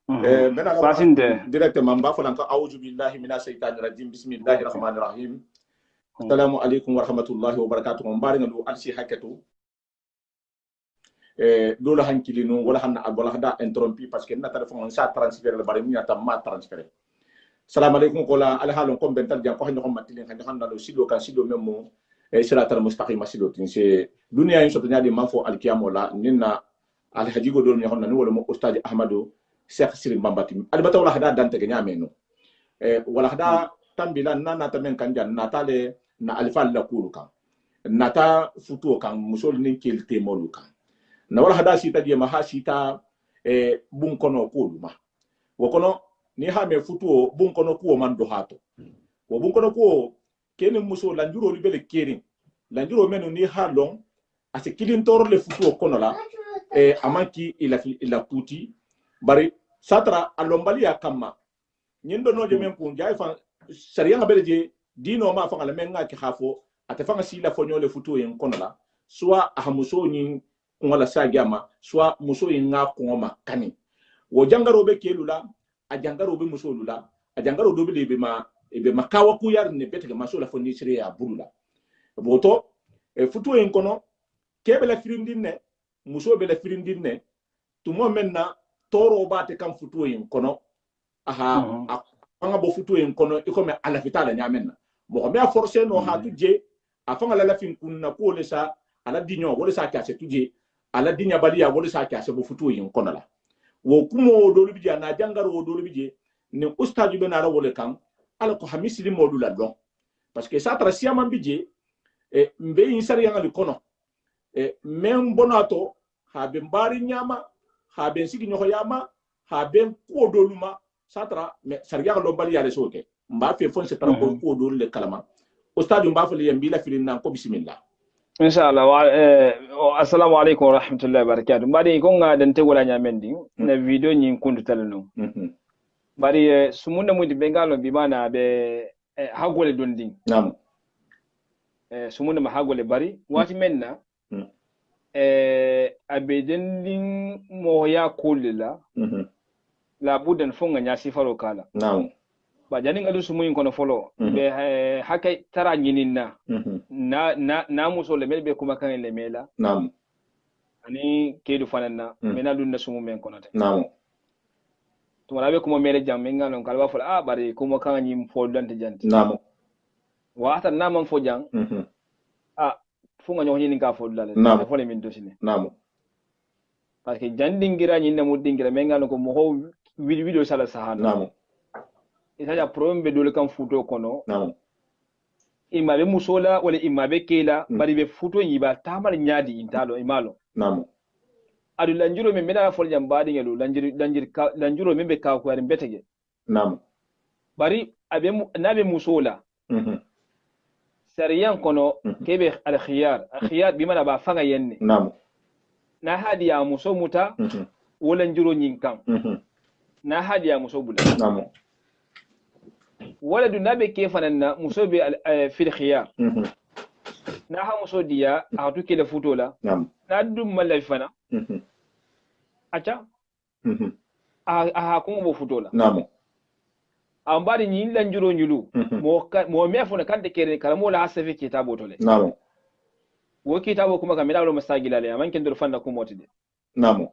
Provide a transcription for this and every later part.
Mena Basinde. directement mba folanka a'udhu billahi minash shaitanir rajim bismillahir rahmanir rahim. Assalamu alaikum wa rahmatullahi wa barakatuh. Mbari ngadu alsi hakatu. Dola hankilinu wala hanna wala hada interrompi parce que na téléphone sa transférer le bari minata ma transférer. Salam alaikum kola alhalon kom bental jam ko hande ko matilin hande hanna do sido kan sido memmo siratal mustaqim sido tin se dunya yin soto nyadi manfo alkiyamo la ninna al hajigo dol nyahonna ni wala mo ustadi ahmadu Cheikh Sirim Bambati albata wala hada dante ganya meno wala hada tambila nana tamen kanjan natale na alfal la kulu kan nata futu kan musol nin kelte molu kan na wala hada sita die maha sita bun kono kulu ma wokono ni ha me futu bun kono ko man do hato wo bun kono ko kenen musol la njuro libele kerin la njuro meno ni ha long ase kilin tor le futu kono la amanki ila kuti bari satra alombali ya kama nyindo noje men kun jay fa sariya ngabele je dino ma fa ngala men ngaki khafo atafanga sila fonyo le futu yen kono la soit ahamuso nyin ngala sagama soit muso yin nga kongoma kani wo jangaro be kelula a jangaro be muso lula a jangaro do be be makawa ku yar ne betega maso la fonni siriya bulula boto futu yen kono kebele firindin ne muso be la firindin ne tumo menna toro bate kam futu yen kono aha anga bo futu yen kono ikome ala fitala nyamenna mo be forcer no ha tuje afanga la fin kunna ko le sa ala dinyo wala sa ka se tuje ala dinya baliya wala sa ka se bo futu yen kono la wo kumo do libije na jangaro wo do libije ne ustaju be na la wala kan ala ko hamisili modula don parce que ça tracia man bije mbe insari yanga li kono men bonato ha be mbari nyama ha ben sigi nyoko yama ha ben ko doluma satra me sarga lo bali yale soke mba fe fon se tara ko dol le kalama o stadium ba fali yambi la filin nan ko bismillah inshallah wa assalamu alaikum wa rahmatullahi wa barakatuh mbadi ko nga den te wala nyamendi na video nyin kundu talano bari sumunda mudi bengalo bi mana be hagole dondi nam sumunda ma hagole bari wati menna abedendin moya kulila la budan fonga nya sifaro kala naam ba jani ngadu sumuyin kono folo be hakai tara nyininna na muso le melbe kuma kan le mela naam ani kedu fananna mena dunna sumu men kono te naam to wala be kuma mele jam menga non kalwa folo bari kuma kan nyim fo dante janti naam wa ta na man fo jang funga nyo nyini ka fo dulale fo le min dosine naam parce que jandingira nyinna mu dingira menga non ko mo ho video sala sahana naam isaja problem be dole kan futo kono naam imabe musola wala imabe kela bari be futo yiba tamal nyaadi intalo imalo naam adu lanjuro me mena fol jam baadi ngelu lanjuro me be ka ko yar betege naam bari abe nabe musola sariyan kono kebe al khiyar bimana ba fanga yenne naam na hadiya muso muta wala njuro nyinkan na hadiya muso bula naam wala du nabe ke fananna muso be fil khiyar na ha muso diya a to kele futo la na dum mala fana acha ha ko bo futo la naam ambari nyin la njuro nyulu mo me fona kante kere karamo la hasafe kitabo to le naam wo kitabo kuma kamila lo masagila le amanken dur fanda ko motide naam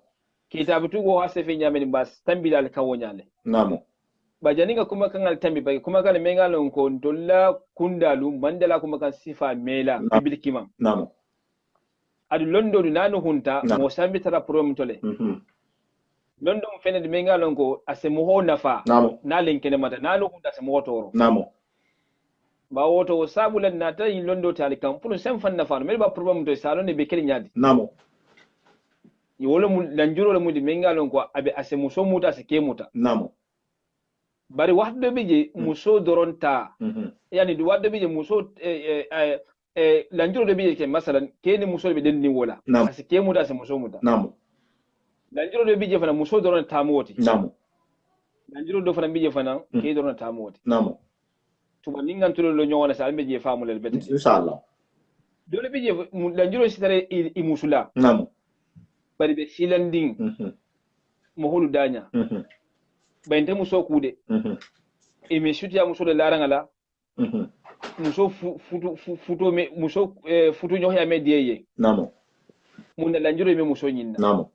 kitabu tu go hasafe nyameni bas tambila al kawonyale naam bajaninga kuma kan altambi bai kuma kan mengalon ko dolla kundalu mandala kuma kan sifa mela bibilkima naam adu londo du nanu hunta mo sambi tara prom tole londo mo fene mengalon ko ase mo ho nafa na lenkene mata nanu hunta ase mo toro naam ba woto sabulan na ta yin londo tali kan pulu sem fan nafa mel ba problem to salon be kel nyaadi naam yolo mu lanjuro le mu di mengalon ko abe ase muso muta ase kemuta naam bari waddo bije muso doronta yani du waddo bije muso lanjuro de bije ke masalan keni muso be den ni wola asi ke muda asi muso muda naam lanjuro de bije fana muso doronta moti naam lanjuro do fana bije fana ke doronta moti naam tuma ningan tulo lo nyona sa albe je famu le bete inshallah dole bije lanjuro sitare i musula naam bari be silanding mo holu danya bente muso kude imi shuti ya muso de larangala muso futo me muso futo nyo ya me dieye namo mun la njuro me muso nyinna namo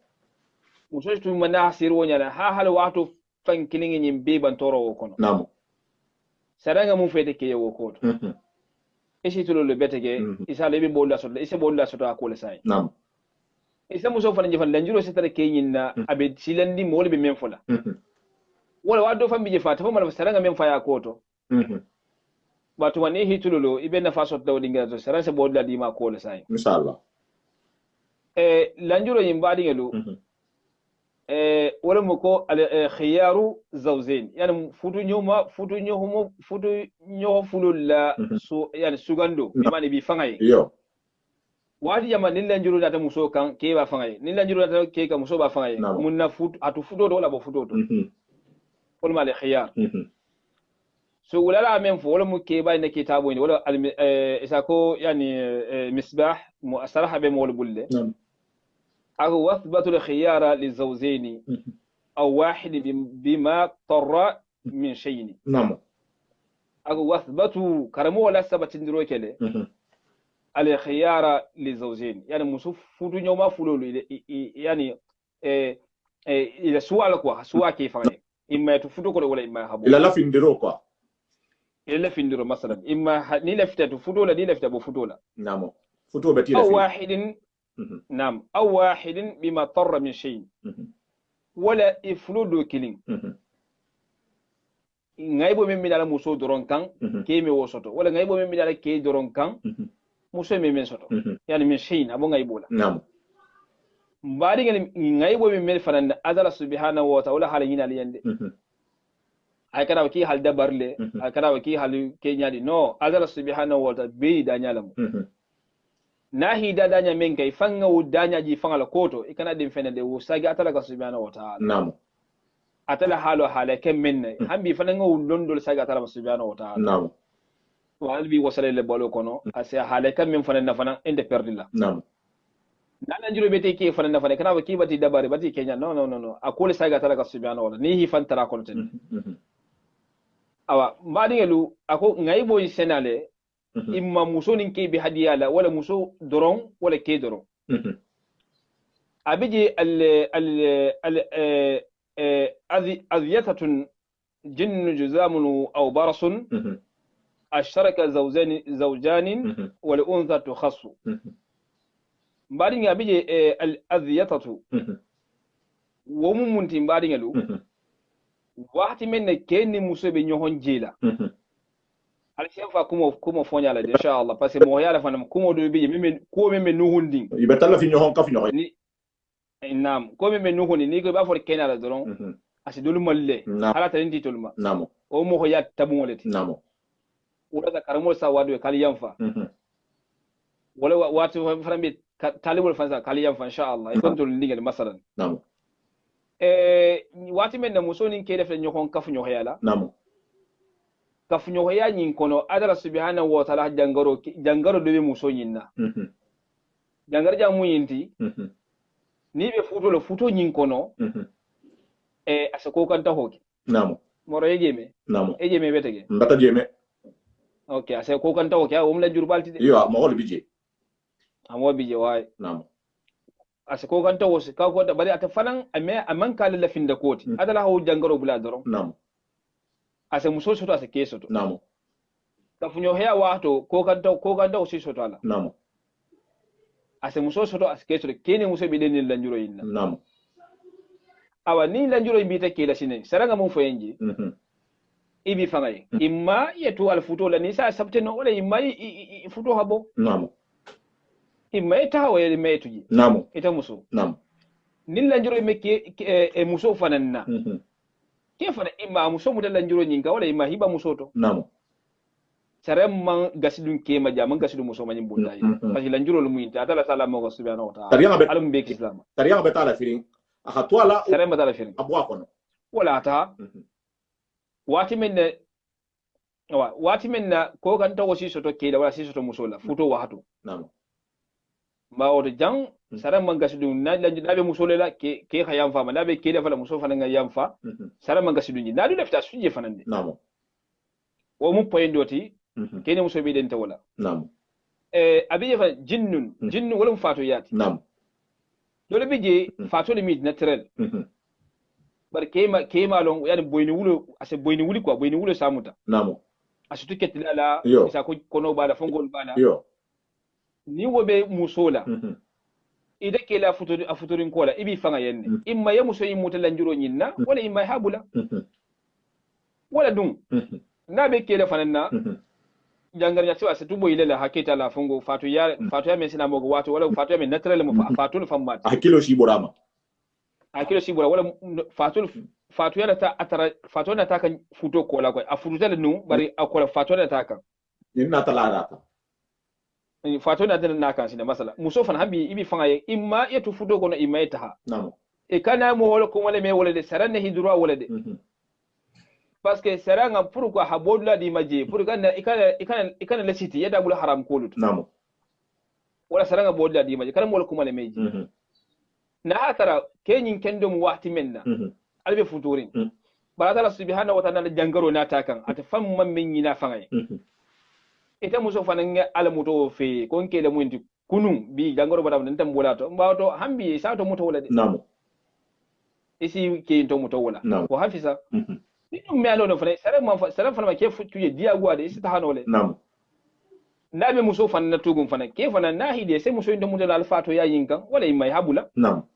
muso tu mana sirwo nyana ha hal wato fan kilingi nyim be ban toro wo kono namo saranga mun fete ke wo ko isi tulo le betege isa lebe bolla so isa bolla so ta ko le sai namo isa muso fan jefan la njuro setare ke nyinna abe silandi mo le be men fola wala wado fambi je fata fo mala saranga men faya koto watu wani hitulolo ibe na faso da wadinga to saranga bolla di ma ko le sai inshallah lanjuro yimbadi ngelu wala mako al khiyaru zawzain yani futu nyoho fululla so yani sugando bimani bi fangay yo wadi jama nin lanjuro data muso kan ke ba fangay nin lanjuro data ke ka muso ba fangay munna futu atu futu do wala bo futu to wala mal khiyar so wala men fo wala mu ke ba ne kitabo ni wala isa ko yani misbah mu'asaraha be mol bulle أو وثبت الخيار للزوجين أو واحد بما اضطر من شيء نعم أو وثبت كرمو ولا ثبت ندروكله الخيار للزوجين يعني مسوف فوتو يوما فلولو يعني إلى سؤال كوا سؤال كيف يعني إما تفوتو كله ولا إما هبو إلى لا فيندرو كوا إلى لا فيندرو مثلا إما نيلفت تفوتو ولا نيلفت بفوتو لا نعم فوتو بتيرة أو واحد نعم أو واحد بما اضطر من شيء ولا إفلود كلين ngaibo men midala muso doron kan ke me wosoto wala ngaibo men midala ke doron kan muso me men soto yani min shayin abo ngaibo la na'am mbadi ngaibo men mel fanan azala subhanahu wa ta'ala halina liyande ay kada ki hal dabarle ay kada ki hal ke nyaadi no azala subhanahu wa ta'ala be da nyalam na hida danya men kay fanga wu danya ji fanga la koto ikana dim fene de wu sagi atala ka subhanahu wa ta'ala na'am atala halo halaken men hambi fanga wu londol sagi atala subhanahu wa ta'ala na'am wa albi wasale le bolo kono ase halaken men fana na fana inde perdilla na'am nana njuro bete ke fana na fana kana ba kibati dabare bati kenya no akole sagi atala ka subhanahu wa ta'ala ni hi fan tara kono ten awa mbadi ngelu ako ngaibo senale imma muso nin ke bi hadiya la wala muso doron wala ke doron abiji azyatatun jinn juzamun aw barasun asharaka zawjan wal untha tukhassu mbadi abiji azyatatu wo mumunti mbadi ngelu waxti men ke ni muso be nyohon jila alshefa kuma fonya la inshallah parce que mo yala fanam kuma do bi meme ko meme nuhundi ibetalla fi nyohon ka fi nyohon ni nam ko meme nuhundi ni ko ba for kenala doron asidul malle hala tan di tolma namo o mo hoya tabungoleti namo wala da karamo sa wadu kali yanfa wala watu farambe talibul fansa kali yanfa inshallah ikon to lingal masalan namo wati men na musoni ke def nyohon kafu nyohyala namo kafunyo ya nyin kono adala subhanahu wa ta'ala jangaro do be muso nyinna jangar ja mu yinti ni be futo nyin kono asako kan ta hoki namo moro ejeme namo ejeme betege mbata jeme okay asako kan ta hoki o mla jurbalti de yo mo wol bije amo bije way namo asako kan ta wosi ka ko da bari ata fanan amman kala lafin da koti adala hawo jangaro bula doron namo ase muso soto ase ke soto namo kafunyo ya wato ko kanta si soto ala namo ase muso soto ase ke soto kene muso bi den lanjuro yinna namo awa ni lanjuro imbita ke la sinen saranga mun foyenji ibi fangay imma yetu al futo la ni sa sabte no wala imma futo habo namo imma ita wa yele metuji namo ita muso namo ni lanjuro mekke muso fananna kefana imma muso mu dalla njuro nyinga wala imma hiba musoto namo sarem man gasidun kema jaman gasidun muso manyin bullahi parce que la njuro lu muinta atala sala mo subhanahu wa ta'ala alum be islam tariya be tala firin aka twala sarem tala firin abwa kono wala ta wati men na ko kan tawo si soto keda wala si soto muso la futo wa hatu namo ma o jang sara mangasidu na be musolela ke khayam fa ma na be kele fala muso fana ngayam fa sara mangasidu ni na du lefta suje fanande namo o mu point doti kene muso be den tawala namo abiye fa jinnun wala fatu yati namo dole bije fatu limit naturel bar kema long yani boyni wulo ase boyni wuli quoi boyni wulo samuta namo asutu ketilala isa ko kono bala fongol bala yo ni wobe musola ida kela afuturin kola ibi fanga yenne imma ya muso yimuta lanjuro nyinna wala imma habula wala dum na be kela fananna jangar ya tiwa setu boyle la hakita la fongo fatu ya mesina mogo watu wala fatu ya men naturel mo fatu fammat akilo shi borama akilo shi bora wala fatu ya ta atara fatu na taka futo kola ko afututa nu bari akola fatu na taka inna talarata fato na dana na kan sina masala muso fan hambi ibi fanga ye imma yetu fudo kono imma yetaha namo e kana mo wala ko wala me wala de saranne hidura wala de parce que saranga pourquoi habodla di maje pour kana ikana la city yada bul haram ko lut namo wala saranga bodla di maje kana mo wala ko wala meji na hatara kenyin kendo mu wahti menna albe futurin barata subhanahu wa ta'ala jangaro na takan ata famman min yina fanga ita muso fananga alamuto fe kon ke da mundi kunun bi jangoro bada nan tambola to mbato hambi sa to muto wala de namo isi ke to muto wala ko hafisa dum me alo no fane sare fana ke futuye dia gwa de isi ta hanole namo nabe muso fanna tugum fana ke fana nahi de sai muso inda mun da alfato ya yinkan wala imai habula namo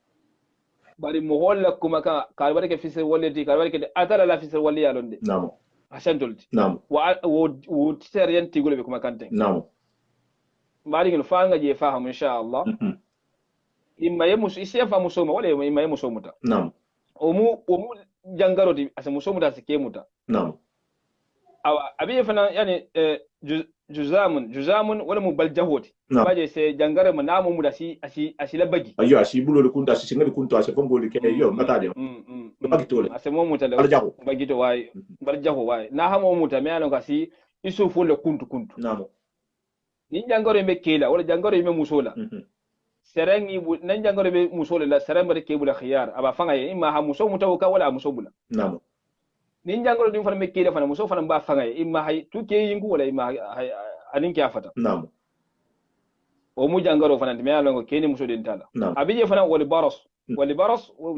bari mo holla kuma ka kalbare ke fisir wala di kalbare ke atala la fisir wala ya londe namo asantolti namo wo tseryen tigole be kuma kanten namo mari ngel fanga je faham insha Allah imma yemuso isi fa musoma wala imma yemuso muta namo omu jangaroti asa muso muta sike muta namo awa abiye fana yani juzamun wala mu baljahoti baje se jangare mu namu mu da si la bagi ayo asi bulole kunta asi singali kunto asi fongoli ke yo matade bagi tole ase mo muta le barjaho bagi to way barjaho way na ha mo muta me anon kasi isu fu le kuntu namo ni jangare be kela wala jangare be musola serengi bu nan jangare be musola la seremba ke bula khiyar aba fanga ye imma ha muso muta ka wala muso bula namo nin jangoro dum fana me kele fana muso fana ba fanga imma hay tuke yingu wala imma anin kya fata namo o mu jangaro fana me alongo keni muso den tala abije fana wal baras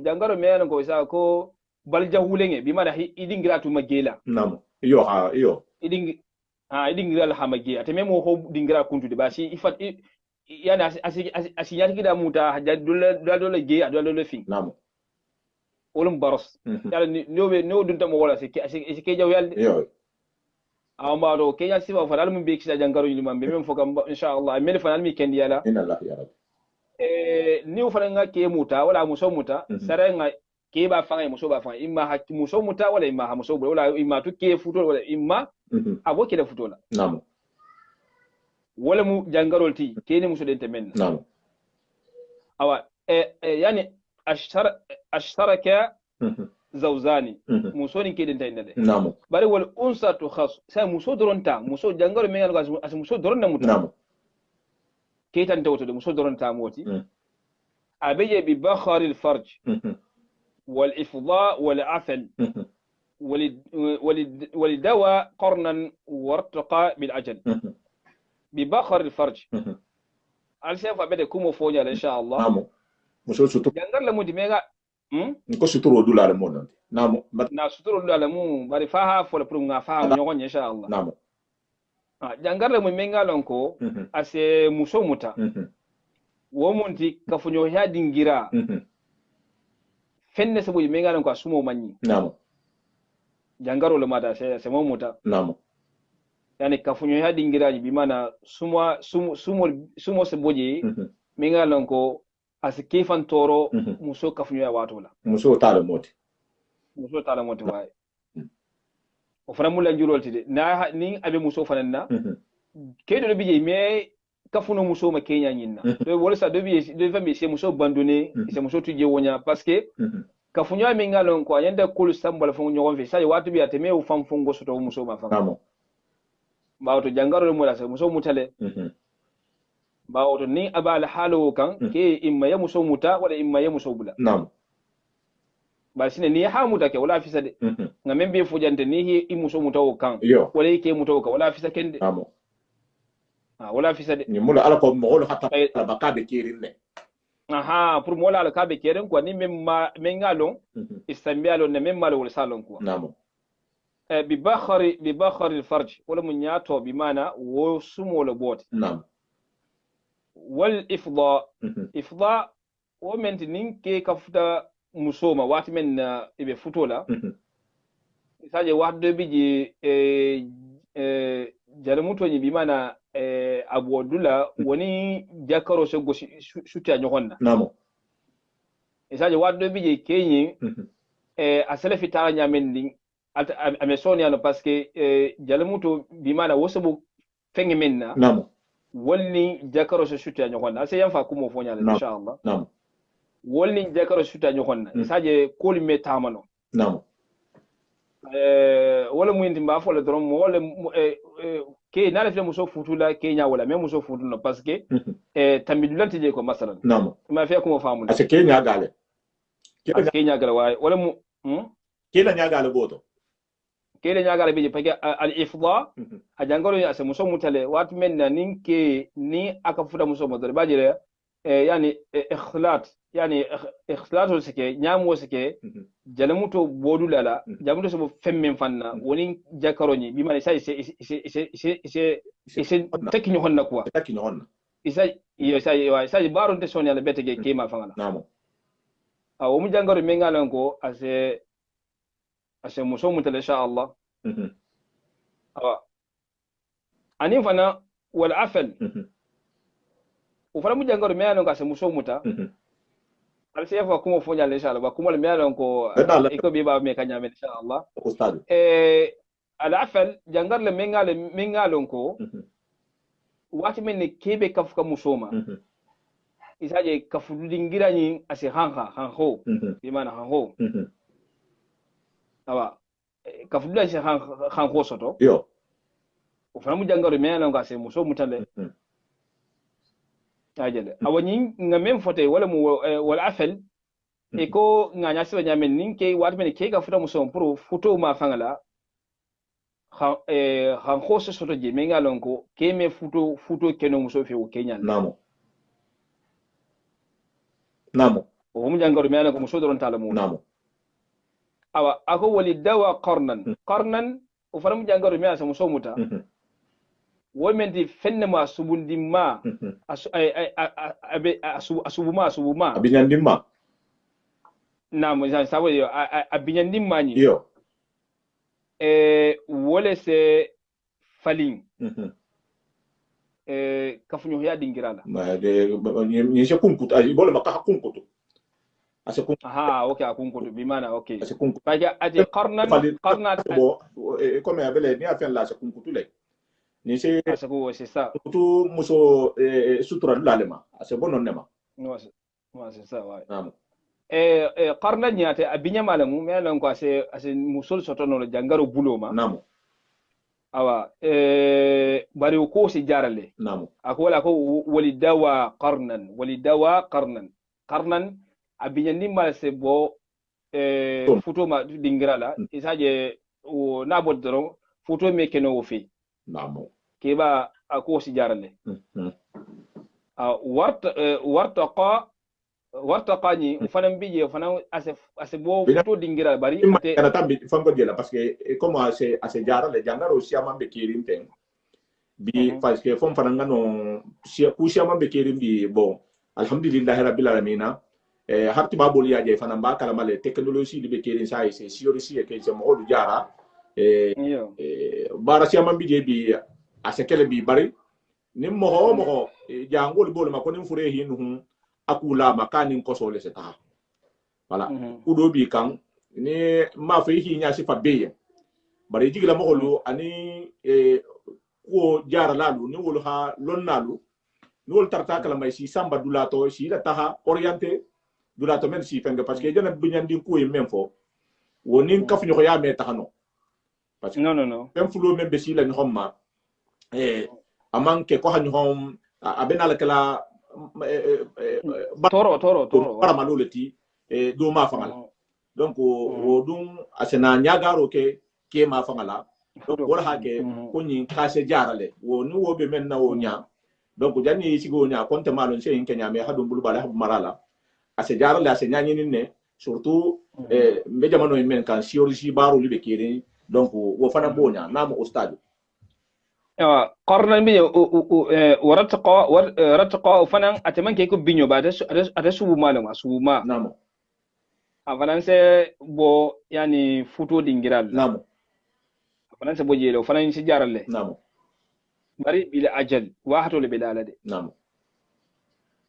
jangaro me alongo sa ko bal jahulenge bi mana idingira tu magela namo iyo idingira al hamage ateme mo ho dingira kuntu de basi ifat yana asi yati kida muta dole ge dole fin namo wolum baros yalla no dun tam wala ke jaw yalde yo amma do ke ya sifa fa almum be kisa jangaro ni mambe mem fokam insha Allah mel fa almi kendi yala inna Allah ya rabbi ni fa nga ke muta wala muso muta sarenga ke ba fanga muso ba fanga imma hakki muso muta wala imma ha muso wala imma to ke futo wala imma aboke da futo la namo wala mu jangarol ti ke ni muso den temen namo awa yani ashtaraka zawzani muso ni keden tay ndade namo bari wal unsa to khas sa muso doronta muso jangaro me ngal as muso doronna muta namo ketan tawto de muso doronta moti abaye bi bakhar al farj wal ifda wal afal ولدواء قرنا وارتقاء بالعجل ببخر الفرج على سيف أبدا كومو فوجا إن شاء الله نعم muso sutur jangar la mudi mega ko suturo dula le mon namo na suturo dula le mu bari faha fo le prunga faha nyogo insha Allah namo jangar la mu menga lonko ase muso muta wo monti kafunyo ya dingira fenne sabo menga lonko asumo manyi namo jangaro le mata se mo muta namo yani kafunyo ya dingira bi mana sumo se boje menga lonko asi kefan toro muso kafunyo ya wato la muso tala moti waye o fana mulla jurol tide na ni abe muso fananna kedo bije me kafuno muso ma kenya nyinna do wala sa do fambe se muso abandonné se muso tuje wonya parce que kafunyo mi ngalon ko yanda kul sambal fo nyogon fe sai watu bi ateme u fam fongo soto muso ma fa namo bawto jangaro mo la se muso mutale ba oto ni aba la halo kan ke imma ya muso muta wala imma ya muso bula na'am ba shine ni ha muta ke wala fisa de ngamen be fujante ni hi muso muta o kan yo wala ke muta o kan wala fisa kende na'am wala fisa de ni mula ala ko mo wala hatta la bakabe kirin ne aha pour mola ala kabe keren ko ni memma mengalon istambialo ne memma wala salon ko na'am ببخر الفرج ولا من ياتو بمعنى وسمو لبوت نعم والإفضاء إفضاء ومن تنينكي كفتا مسوما وات من إبه فتولا ساجي واحد بيجي جالموتو ني بمعنى أبو دولا وني جاكرو سوغو شوتيا نيوغونا نعم ساجي واحد بيجي كيني أسلفي تارا نيامن amesoni ano paske jalamuto bimana wosobu fengi menna namo wolni jakaro so shuta nyokonna ase yam fa kumo fonya la inshallah namo wolni jakaro shuta nyokonna saje koli metamano namo wala muindi mba fo le drom wala ke nala fi muso futula kenya wala même muso futula paske tamidulante je ko masalan namo ma fi kumo famu ase kenya gale kenya gale wala mu kela nyagale boto kele nyagala bije pake al ifda ajangoro ya muso mutale wat men ninke ni akafuta muso mutale bajire yani ikhlat yani ikhlatu sike nyamu sike jalamuto bodulala jamuto so femmen fanna woni jakaroni bi mane sai se takki honna quoi takki honna isa baron te sonya le betege kema fangala namo o mu jangoro mengalan ko ase muso mutale insha Allah ani fana wal afal ufana mu jangoro mengalan ko ase muso muta al sefa kuma fonya insha Allah ba kuma le mengalan ko iko be ba me kanya me insha Allah ustad al afal jangar le mengalan ko wati men kebe kafuka musoma isaje kafudingira ni ase hanho bi mana hanho awa kafudula ase hanho soto yo ufana mujangaro mena ngo ase muso mutale ajele awani ngamen fote wala mu wala afel eko nganya sebe nyamen ninke wat men ke kafuta muso pro futo ma fangala hanho soto je mengalon ko keme futo keno muso fe o Kenya namo o mu jangaro mena ko muso doron talamu namo awa ako wali dawa qarnan o fana mu jangaro mena so muso muta womenti fenne ma subundi ma asubuma abinyandimma namo sabo yo abinyandimma ni yo wole se falin kafunyo ya dingirala ma de ni se kunkutu ay bole makka kunkutu ase kunkutu aha okay kunkutu bi mana okay ase kunkutu faja ati qarnan bo comme abele ni afen la ase kunkutu le ni se ase ko c'est ça kunkutu muso sutura lalema ase bonon nema no c'est ça ouais namo qarnan nyate abinya malamu melan ko ase musul sotono le jangaro buloma namo awa bari ko si jarale namo akola ko walidawa qarnan abinyandi mal se bo futo ma dingirala isaje o nabo doro futo me keno fi namo keba ako si jarale wartaqa ni fanam bije fanam ase bo futo dingira bari kana tambi fango dela parce que comme ase jarale jangaro si amambe kirim ten bi parce que fom fananga no si ku si amambe kirim bi bon alhamdulillah rabbil alamin harti babol yaje fanam ba kala male technologie libe kirim sai c'est siori si ke je mo du jara bara si amambe je bi ase kele bi bari nim mo jangol bol ma ko nim fure hinu akula makani nkosole seta wala udo bi kan ni ma fe hi nya sifa beye bari jigila mo holu ani ko jara lalu ni wol ha lonnalu ni wol tarta kala may si samba dulato si la taha orienté dulato men si fenga parce que jana binyandi ko yem fo woni kaf ñoko ya me tahano parce que non même fulo men be si la ñoma amanke ko ha ñom abena la kala toro para maloleti do ma fangala donc o dum asena nyagaro ke ma fangala donc wala hake ko nyin kase jarale wo ni wo be men na wo nya donc jani sigo nya konte malon se kenya me hadum bulu bala habu marala ase jarale ase nya nyini ne surtout be jamano men kan chirurgie baro libe kiri donc wo fana bonya namo au stade قرنا بي ورتقى فنان اتمن كيكو بينيو بعد ada subu malama subu ma namo afanan se bo yani futo dingiral namo afanan se bo jelo fanan si jaralle namo bari bila ajal wahato le bilala de namo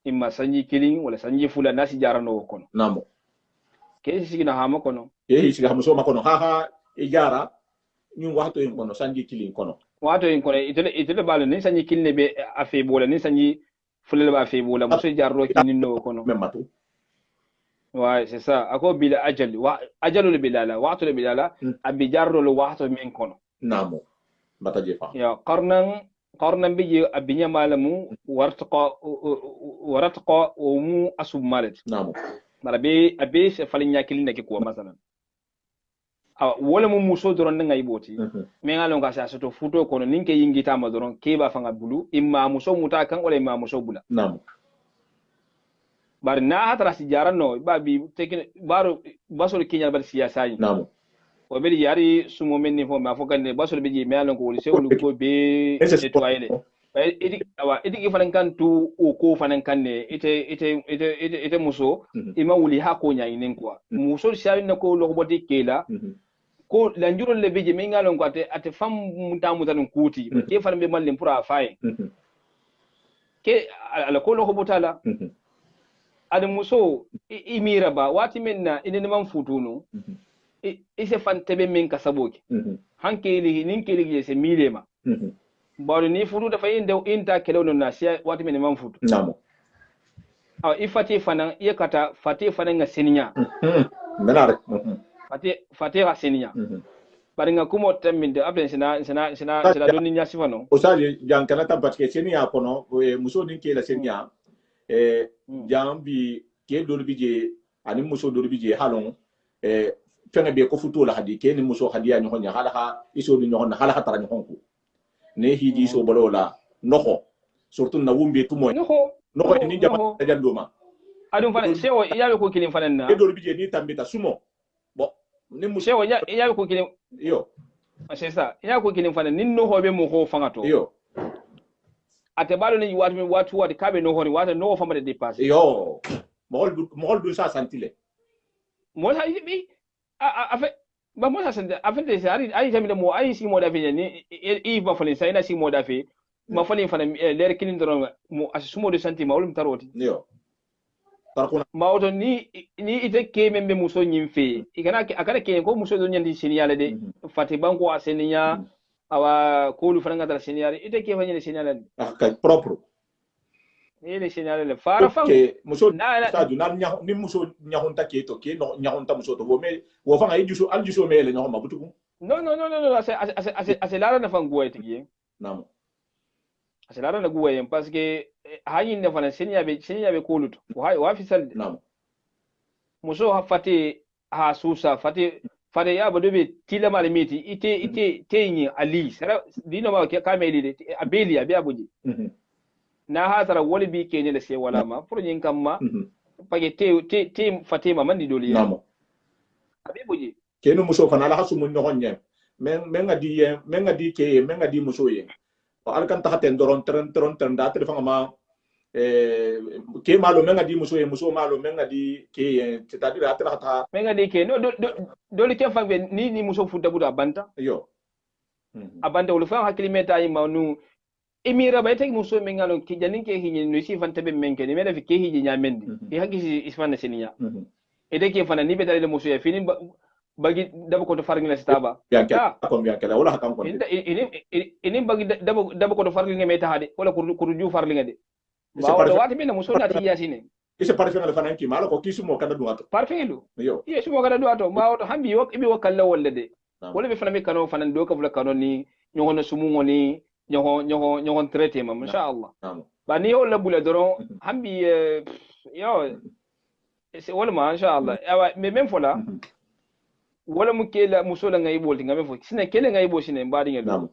imma sanji killing wala sanji fula nasi jarano kono namo ke sigina hama kono siga hama so makono ha ijara nyum wahato yin kono sanji killing kono wato yin kono itele balo ni sanji kilne be afi bola ni sanji fulale ba afi bola muso jarro kinin no kono même matu ouais c'est ça ako bila ajal wa ajalu le bilala wato le bilala abi jarro le wato min kono namo bata jefa ya qarnan biji abinya malamu wartaqa mu asub malet namo mara be abe se falinya kilne ke ko masalan wala mu muso doron nga iboti me ngalon ka sa to futo kono ninke yingita ma doron ke ba fanga bulu imma muso muta kan wala imma muso bula namo bar na hatara si jarano ba bi tekin baro basol kinyal bar siyasa yi namo o be yari sumo men ni fo ma fo kan basol be ji me ngalon ko woli se wolu ko be nettoyer iti ki fanan kan tu o ko fanan kan ne ite muso ima wuli ha ko nyainen quoi muso shawi na ko lo boti kela ko lanjuro le beje me ngalon ko ate fam mutamu tan kuti ke fanan be mallen pura faye ke ala ko lo botala ada muso imira ba wati menna ine man futuno ise fan tebe men kasaboki hankeli ninkeli se milema baro ni futu da fayin da inta kelawno na siya wati men man futu namo ifati fanan yakata fati fanan nga seninya menare fati ga seninya bari nga kumo tambinde abden sina doni nya sifano o sali jankana tam parce que seninya kono muso nin ke la seninya jambi ke dol bije ani muso dol bije halon fenga be ko futu la hadi ke ni muso hadiya ni honya hala iso ni honya hala tara ni honku ne hidi so bolola noko surtout na wumbe tumo noko ni jama janduma adum fana sewo yabe ko kilin fana na dol bije ni tambita sumo bo ni muso sewo yabe ko kilin yo c'est ça yabe ko kilin fana nin no hobe mo ko fanga to yo ate balo ni watu kabe no hori wata no fama de dépasse yo mogol du sa santile mo sa bi afa ba mo sa sante afa de ari jami de mo ay si mo da fe ni i ba falen sa ina si mo da fe ma falen fana leer kilin doron mo asumo de santi ma wolum taroti yo tarkuna ma oto ni ite ke membe muso nyimfe ikana akana ke ko muso do nyandi signale de fati banko asenia awa kolu fana ngata signale ite ke fanya signale kay propre ele signale le fara fam ke muso sa du nan ni muso nyahon ta ke to ke no nyahon ta muso to wo fanga yijuso al juso mele no ma butuku no ase lara na fango etigi namo ase lara na guwe parce que hayin ne fana sinya be kolu to wa fi sal namo muso ha fati ha susa fati ya ba dobe tila malimiti ite tenyi ali sara dino ma ka meli de abeli abi abuji na hasara wali bi kenye da sai wala ma furnin kan ma page te fatima mandi doli namo abi buji kenu muso fana la hasu mun no honye men ngadi ke men ngadi muso ye al kan ta ten doron tren da te fanga ma ke malo men ngadi muso malo men ngadi ke c'est-à-dire atra ta men ngadi ke no doli ke fa ni muso futa buda banta yo abanda wala fa hakili meta yi manu emira ba tek muso men ngalo ki janin ke hinyi no si fan tabe men ke ni meda fi ke hinyi nyamendi e hakki si isfana seninya e de ke fana ni be dalile muso ya fini bagi dabo ko to farngi la staba ya ko mi akala wala hakam ko ini bagi dabo ko to farngi meta hade wala ko ju farngi de ba wala wati men muso na ti yasine ise parfum ala fana ki mala ko kisu mo kada duato parfum lu yo yesu mo kada duato ma wato hambi ibi wakalla wala de wala be fana me kano fana do ka fula kano ni nyogo na sumu ngoni nyogo traité ma masha Allah ba ni wala bula doron hambi yo wala ma insha Allah awa me men fola wala mu kela musola ngai bolti ngame fo sine kele ngai bo sine mbadi ngel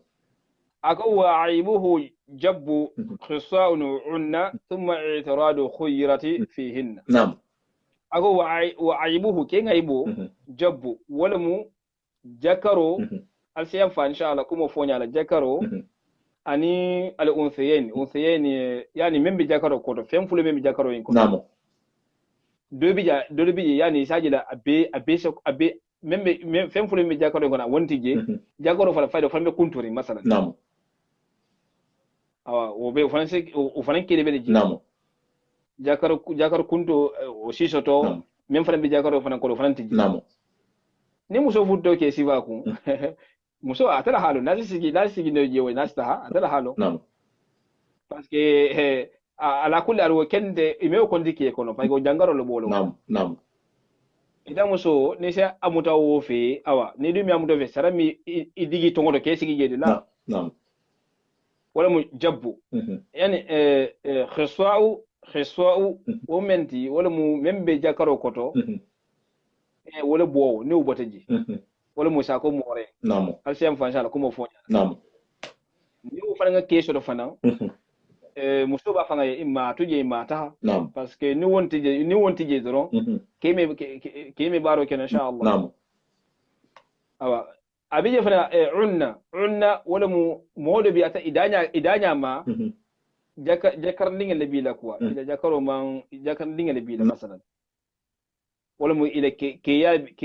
aka wa aibuhu jabbu khisa'un unna thumma i'tiradu khayrati fihinna na'am aka wa aibuhu ke ngai bo jabbu wala mu jakaro alsiyan fa insha Allah kuma fonya la jakaro ani al unsayain yani membe jakaro ko to fem fulo membe jakaro en ko na'am do bi yani sajila abe membe fem fulo membe jakaro ko na wonti je jakaro fala faydo fambe kunturi masalan na'am awa o be français o fanan kele be je na'am jakaro kunto o sisoto même fanan be jakaro fanan ko fanan tiji na'am ni muso futto ke siva ku muso atala halo nasi sigi no je way nasta ha atala halo na'am parce que ala kulli alwo kende ime ko ndike ko no parce que jangaro lo bolo na'am ida muso ni se amuta wo fe awa ni dumi amuta fe sarami idigi tongoto ke sigi je de la na'am wala mu jabbu yani khiswa'u wo menti wala mu membe jakaro koto wala bo ni ubotaji wala mu sako more na'am alsiyam fa inshallah kuma fonya na'am ni wo fana keso do fana muso ba fanga imma tuje imma ta parce que ni wonti je doron keme baro kenan insha Allah na'am awa abije fana unna wala mu modo bi ata idanya ma jakar ninga le bila kuwa ila jakaro man jakar ninga le bila masalan wala mu ila ke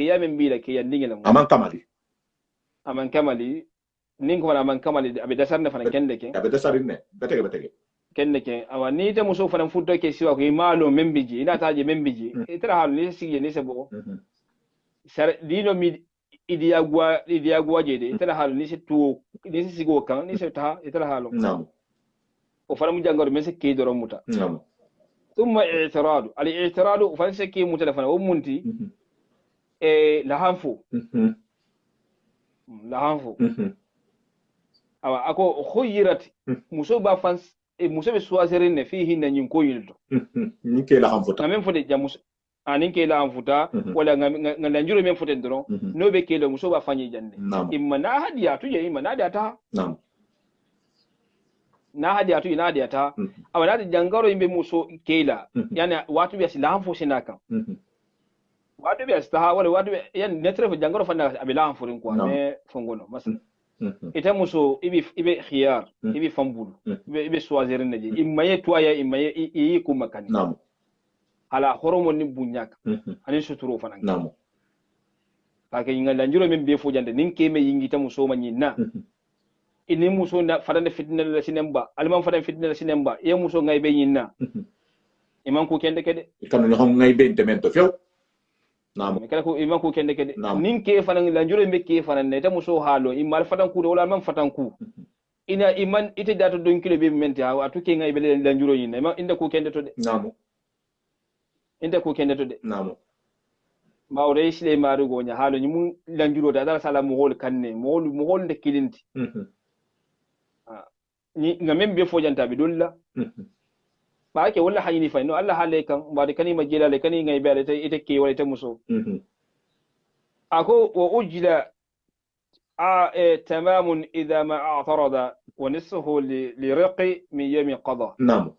ya men bila ke ya ninga le aman kamali ninga wala aman kamali abe dasar na fana kende ke abe dasar ne betege kende ke awa ni ta muso fana futto ke siwa ko malo membiji ina taje membiji itara halu ni sigi ni sebo sar dino mi idiagwa jede itara halu ni situ ni sigo kan ni seta itara halu na'am o fana mu jangaro men se ke doro muta na'am thumma i'tiradu al-i'tiradu fa se ke muta fana o munti la hanfu awa ako khuyirat muso ba fans muso be choisirin ne fihi na nyin ko yildo ni ke la hanfuta ngamen fode jamus anin ke la hanfuta wala ngala njuro men foten dron no be ke lo muso ba fanyi janne imma na hadiya tuje imma na da ta na'am na hadiya tu ina hadiya ta awa na jangaro imbe muso kela yani watu be sila hanfu sinaka watu be sta wala watu yani netre jangaro fanda abila hanfurin ko me fongono masala ita muso ibe khiyar ibe fambulu ibe choisir naje imaye toya imaye yi kuma kan na'am ala horomo ni bunyaka ani suturo fanan na'am kake yinga lanjuro men be fojande nin keme yingi ta muso manyina ini muso na fadande fitna la sinemba alman fadan fitna la sinemba ye muso ngay be yinna iman ko kende kede kanu no ngay be demento few na'am kala ko iman ko kende kede nin ke fanan lanjuro be ke fanan ne ta muso halo imal fadan ku wala man fatan ku ina iman ite dato don kilo be menti ha atu ke ngay be lanjuro yinna iman inda ko kende to de na'am inda ko kende to de na'am mawre sile maru gonya halo ni mun lanjuro da dara sala mo hol kanne mo hol de kilinti ni ngamen be fojanta be dolla ba ke wala hayni fa no Allah hale kan ba de kani majila le kani ngai be ite ke wala ta muso ako wa ujla تمام إذا ما اعترض ونصفه لرقي من يوم قضاء نعم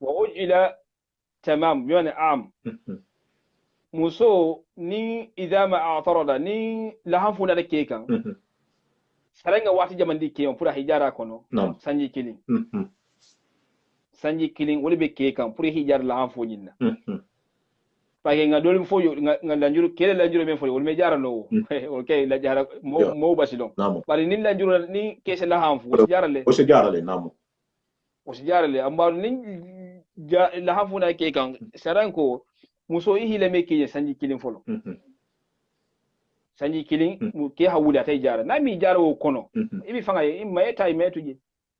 وأجل تمام بمعنى عام muso ni idha ma a'tarada ni lahan funa da ke kan saranga wati jamandi ke on pura hijara kono sanji kilin sanji kilin wala be ke kan pura hijara lahan fo nyinna pake nga dol fo nga lanjuru kele lanjuru men fo wala me jara no okay la jara mo basilon bari ni lanjuru ni kese lahan fo o se jara le namo o se jara le amma ni lahan funa ke kan saranko muso ihile me ke sanji kilin folo sanji kilin ke hawula tay jara na mi jara wo kono ibi fanga imma eta imetuje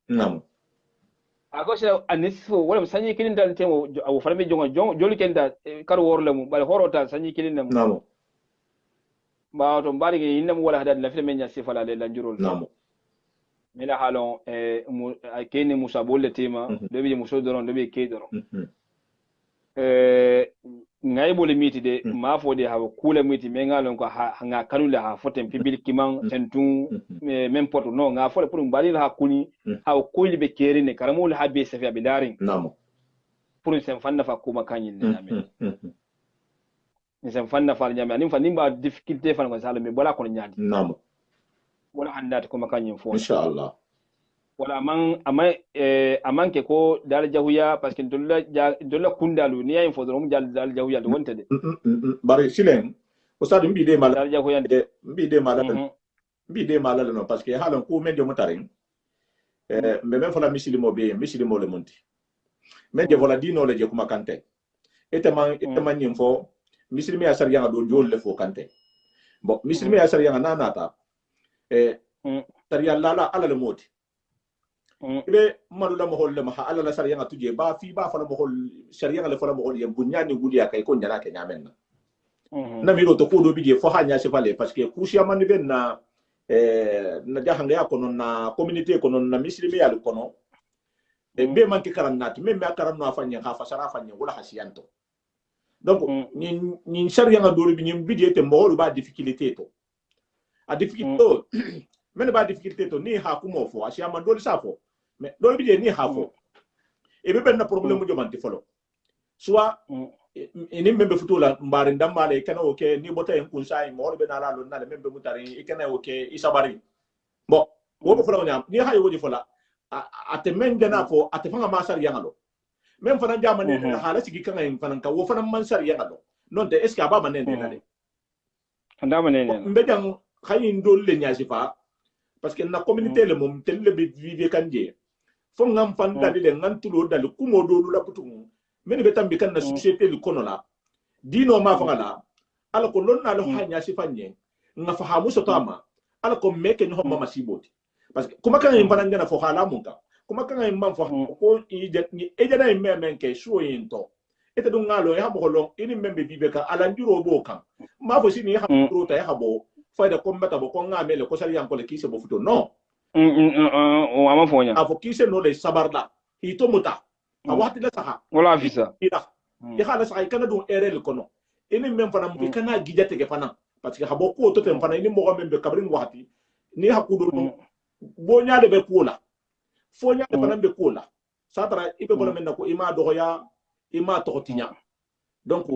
nam agosha anisfo wala sanji kilin dal temo awu farme jongo joli kenda kar worle mu bal horota sanji kilin nam ba to mbari ge innam wala hadad la fil men ya sifala le lanjurul nam mila halon kene musa bolle tema do be muso doron do be ke doron ngai bole miti de ma fo de ha kula miti me ngalon ko nga kanule ha foten pibil kiman sentun même poto no nga fo pour mbali ha kuni ha ko be kere ne karamul ha be safi abidarin namo pour sen fanna fa kuma kanyin ne amen sen fanna fa nyame anin fanni ba difficulté fan ko sala me bola ko nyaadi namo wala hannata kuma kanyin fo inshallah wala aman ke ko dal jahuya parce que dolla kundalu ni ay fo dum dal jahuya do wonte de bari silen ustad mbi de mala dal jahuya mbi de mala no parce que halon ko men de motarin me men fala misilimo le monti men de vola dino le je kuma kante ete man nyimfo misilimi asar yanga do jol le fo kante bon misilimi asar yanga nanata tariya lala ala le moti ibe malula mohol le maha ala la sariya tuje ba fi ba fala mohol sariya le fala mohol yem bunyani guliya kay ko nyana ke nyamen na miro to ko do bije fo hanya se fale parce que kushia man ben na jahanga ya kono na communauté kono na muslimi ya kono be man ke karan nat même ya karan no afanya ha fasara afanya wala hasiyanto donc ni sariya do bi nyim bije te mohol ba difficulté to a difficulté men ba difficulté to ni ha kumo fo asia man do sa fo mais do bi ni ha fo e be ben na problème mo jomanti folo soit ni membe futola mbare ndamale kana oke ni bota en kun sai mo be na la lo na le membe mutari e kana oke isabari bon wo bo folo nyam ni ha yo di fola ate men dana fo ate fanga masar yangalo même fana jamane hala sigi kanga en fana ka wo fana mansar yangalo non de est ce que aba manen de na de anda manen mbe jang khayin do le nyaasi fa parce que na communauté le mom tel le vive kanje fo ngam fan dali le ngantulo dali kumo do lu la putum men be tambi kan na société lu kono la dino ma fa ngala ala ko lon na lo hanya si fanye nga fa hamu so tama ala ko meke nyo mama siboti parce que kuma kan imban ngana fo hala munka kuma kan imban fo ko e jana me men ke so yinto ete dum ngalo ya bo lo ini membe vive ka ala njuro bo kan ma fo sini ha ro ta ya bo fayda ko mbata bo ko ngamele ko sari yankole kise bo futo no o ama fonya afo kise no le sabarda hito muta a wati la saha wala visa ida ya hala saha kana dum erel kono ini mem fana mbi kana gijate ke fana parce que habo ko to tem fana ini mo membe kabrin wati ni hakudo bo nyaade be kula fo nyaade fana be kula satara ibe bola men ko ima do ya ima to tinya donc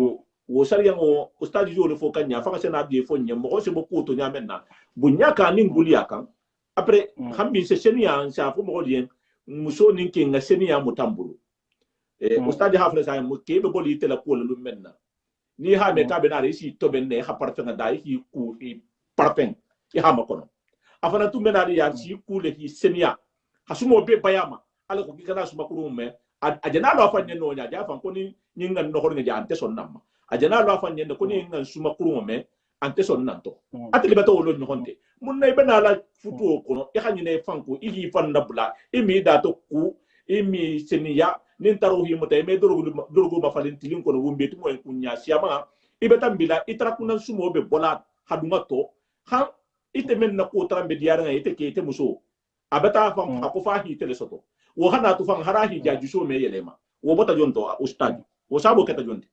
wo sari yango ustadi jole fo kanya fa ka na bi fo nyem mo se bo ko to nya men na bu nyaka ni nguliya kan après hambi se senia sa fo mo dien muso nin ke nga senia mutambulu ustadi hafle sa mo ke be boli tele ko lu men na ni ha me ka be na resi to ben ne ha parfait na dai hi ku hi parfait ki ha makono afana tu men ya si ku le hi senia hasumo be bayama ala ko kikana suma kuru me ajana lo afanye no nya ja fan ko ni ngan no hornge ja ante son namma ajana lo afanye ko ni ngan suma kuru me ante son nanto atli bato lo no honte mun nay bana la futu ko no e hanyine fanko igi fan nabula imi da to ku imi senia nin taro hi mutay me dorgo ma falin tilin ko no wumbe to mo en kunya siama ibeta mbila itra kunan sumo be bola hadunga to ha ite men na ko trambe diara ite ke ite muso abata fam ko fa hi tele soto wo hana tu fang harahi jaju so me yelema wo bota jonto ustadi wo sabo keta jonte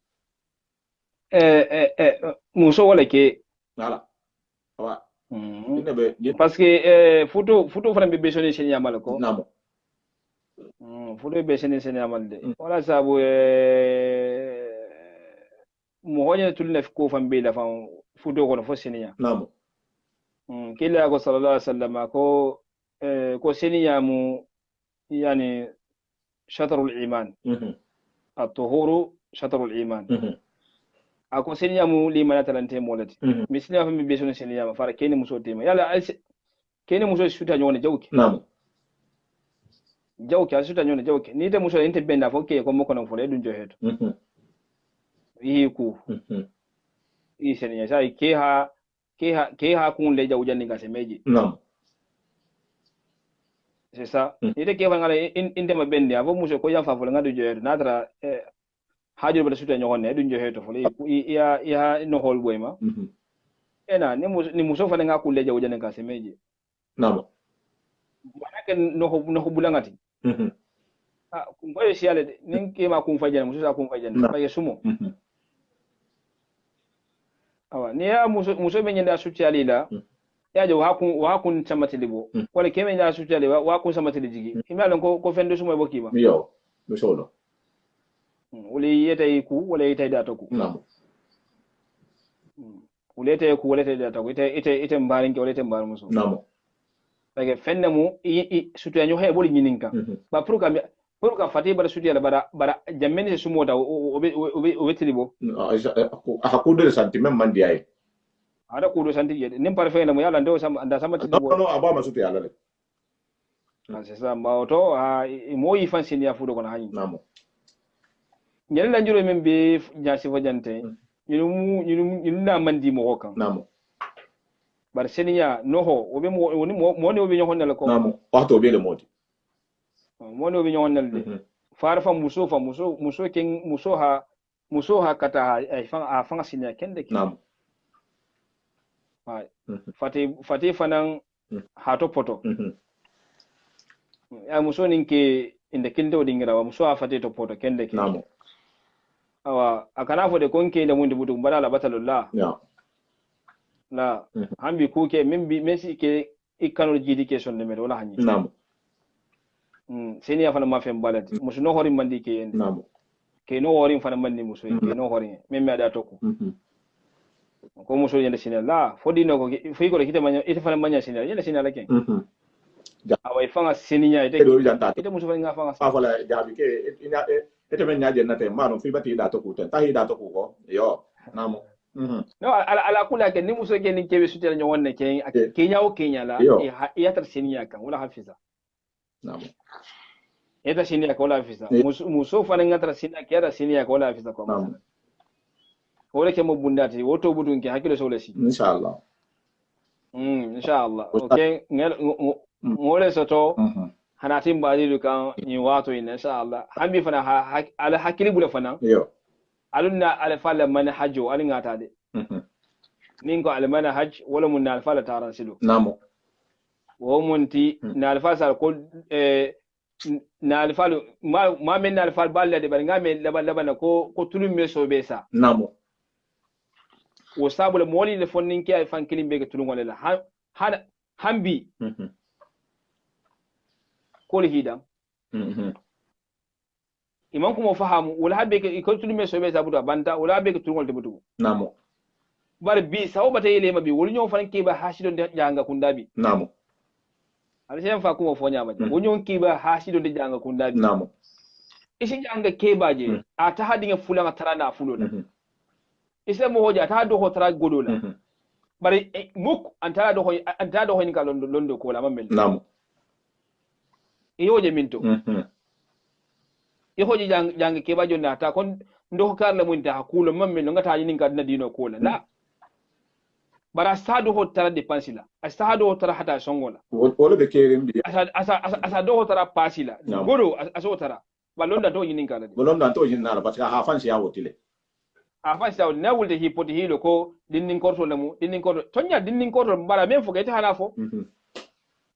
muso wala ke wala wa parce que photo fana be besoni senya malako namo photo be besoni senya malde wala sabo mo honya tulne ko fam be la fam photo ko fo senya namo kila ko sallallahu alaihi wasallam ko senya mu يعني شطر الإيمان الطهور شطر الإيمان أكو سنيا مو لما نتلانتي مولد مثل ما في بيسون سنيا ما فارق كيني مسو تيما يلا كيني مسو سوتا نيون جوك نعم جوك سوتا نيون جوك نيتا مسو انت بيندا فوكي كوم كونو فولي دون جوهد ييكو يي سنيا ساي كيها كون لي جاو جاني غاسميجي نعم c'est ça ite ke fangala inte ma bende avo muso ko yam fa fo ngadu jeedo nadra hajur bada suta nyone du jeedo fo ya no hol boyma ena ni muso fa nga kulle jaw jane ka semeji namo manake no bulangati ngoye siale nin kema kun fajana muso sa kun fajana ba yesumo awa ni ya muso be nyanda suciali la ya je wa kun samati libo wala keme nyanda suciali wa kun samati jigi imalo ko fendo sumo bo kiba yo muso do wala yeta ku wala yeta data ku wala yeta ku wala yeta data ku ite mbarin ke wala yeta mbar muso namo parce que fenne mu sutuya nyo he boli nyininka ba pour ka fati bara sutuya bara jammeni se sumota o tilibo akudo sentiment mandi ay ada kudo santi yede nim par fenne mu yalla ndo anda sama tilibo no aba ma sutuya la c'est ça ba auto moyi fansini ya fudo kono hanyi namo nyel la njuro men be nyasi fajante ñu na mandi mo kan namo bar seniya noho obe mo ne obe ñohonnal ko namo waxto be le modi mo ne obe ñohonnal de farfa muso ken muso ha kata ay fanga sinya kende ki namo ay fati fanan ha to poto ya muso ninke inde kinde o dingira wa muso ha fati to poto kende ki namo awa akana fo de konke da mundi butu bala la batalullah la hambi kuke membi mesi ke ikano jidi ke sonde mere wala hanyi namo seni afana ma fem balati musu no hori mandi ke en namo ke no hori fana mandi musu ke no hori memmi ada tokku ko musu yende sinel la fodi no ko fi ko kite manya ite fana manya sinel yende sinel ke awa ifanga seninya ite musu fanga fanga fa fala jabi ke ite men nyaje nate mano fi bati da tokku tan tahi da tokku ko yo namo no ala kula ke ni muso ke ni kebe sutel nyo wonne ke kenya o kenya la ya tar seniya kan wala hafiza namo eta seniya kan wala hafiza muso fana ngatra seniya ke ada seniya kan wala hafiza ko masala wala ke mo bundati woto budun ke hakilo so lesi inshallah inshallah okay ngole soto hanatin badilu kan ni wato inshallah hambi fana ala hakili bula fana yo alunna alfala manhajo alingata de ninko almanhaj wala mun alfala taran sido namo wo munti na alfasa ko na alfalu ma men na alfal balle de bari ngame laba ko tulum me so be sa namo wo sabule moli le fonnin ki ay fan kilim be ke tulum wala la hambi ko li hidam imam kuma fahamu wala habe ke ko tulum me so be sa budu banta wala habe ke tulum de budu namo bar bi sawbata yele mabi wol nyon fan ke ba hasido de janga kundabi namo alsem fa kuma fo nyama wol nyon ke ba hasido de janga kundabi namo isi janga ke baje ata hadinga fulanga tarana fulola ise mo hoja ta do hotara godola bari muk antara do ho ni ka londo ko la mamel namo iyoje minto ihoji janga ke bajo na ta kon ndo karla mun ta hakulo mamel ngata yin ka na dino ko la bara sadu hotara depense la asadu hotara hata songola wala be kerim bi asa do hotara pasila godo aso tara balonda to yin ka la balonda to yin na parce que ha fansi ya wotile afan saw na wulde hipoti hilo ko dinnin korto lamu dinnin korto tonya dinnin korto bara men fuka ita hana fo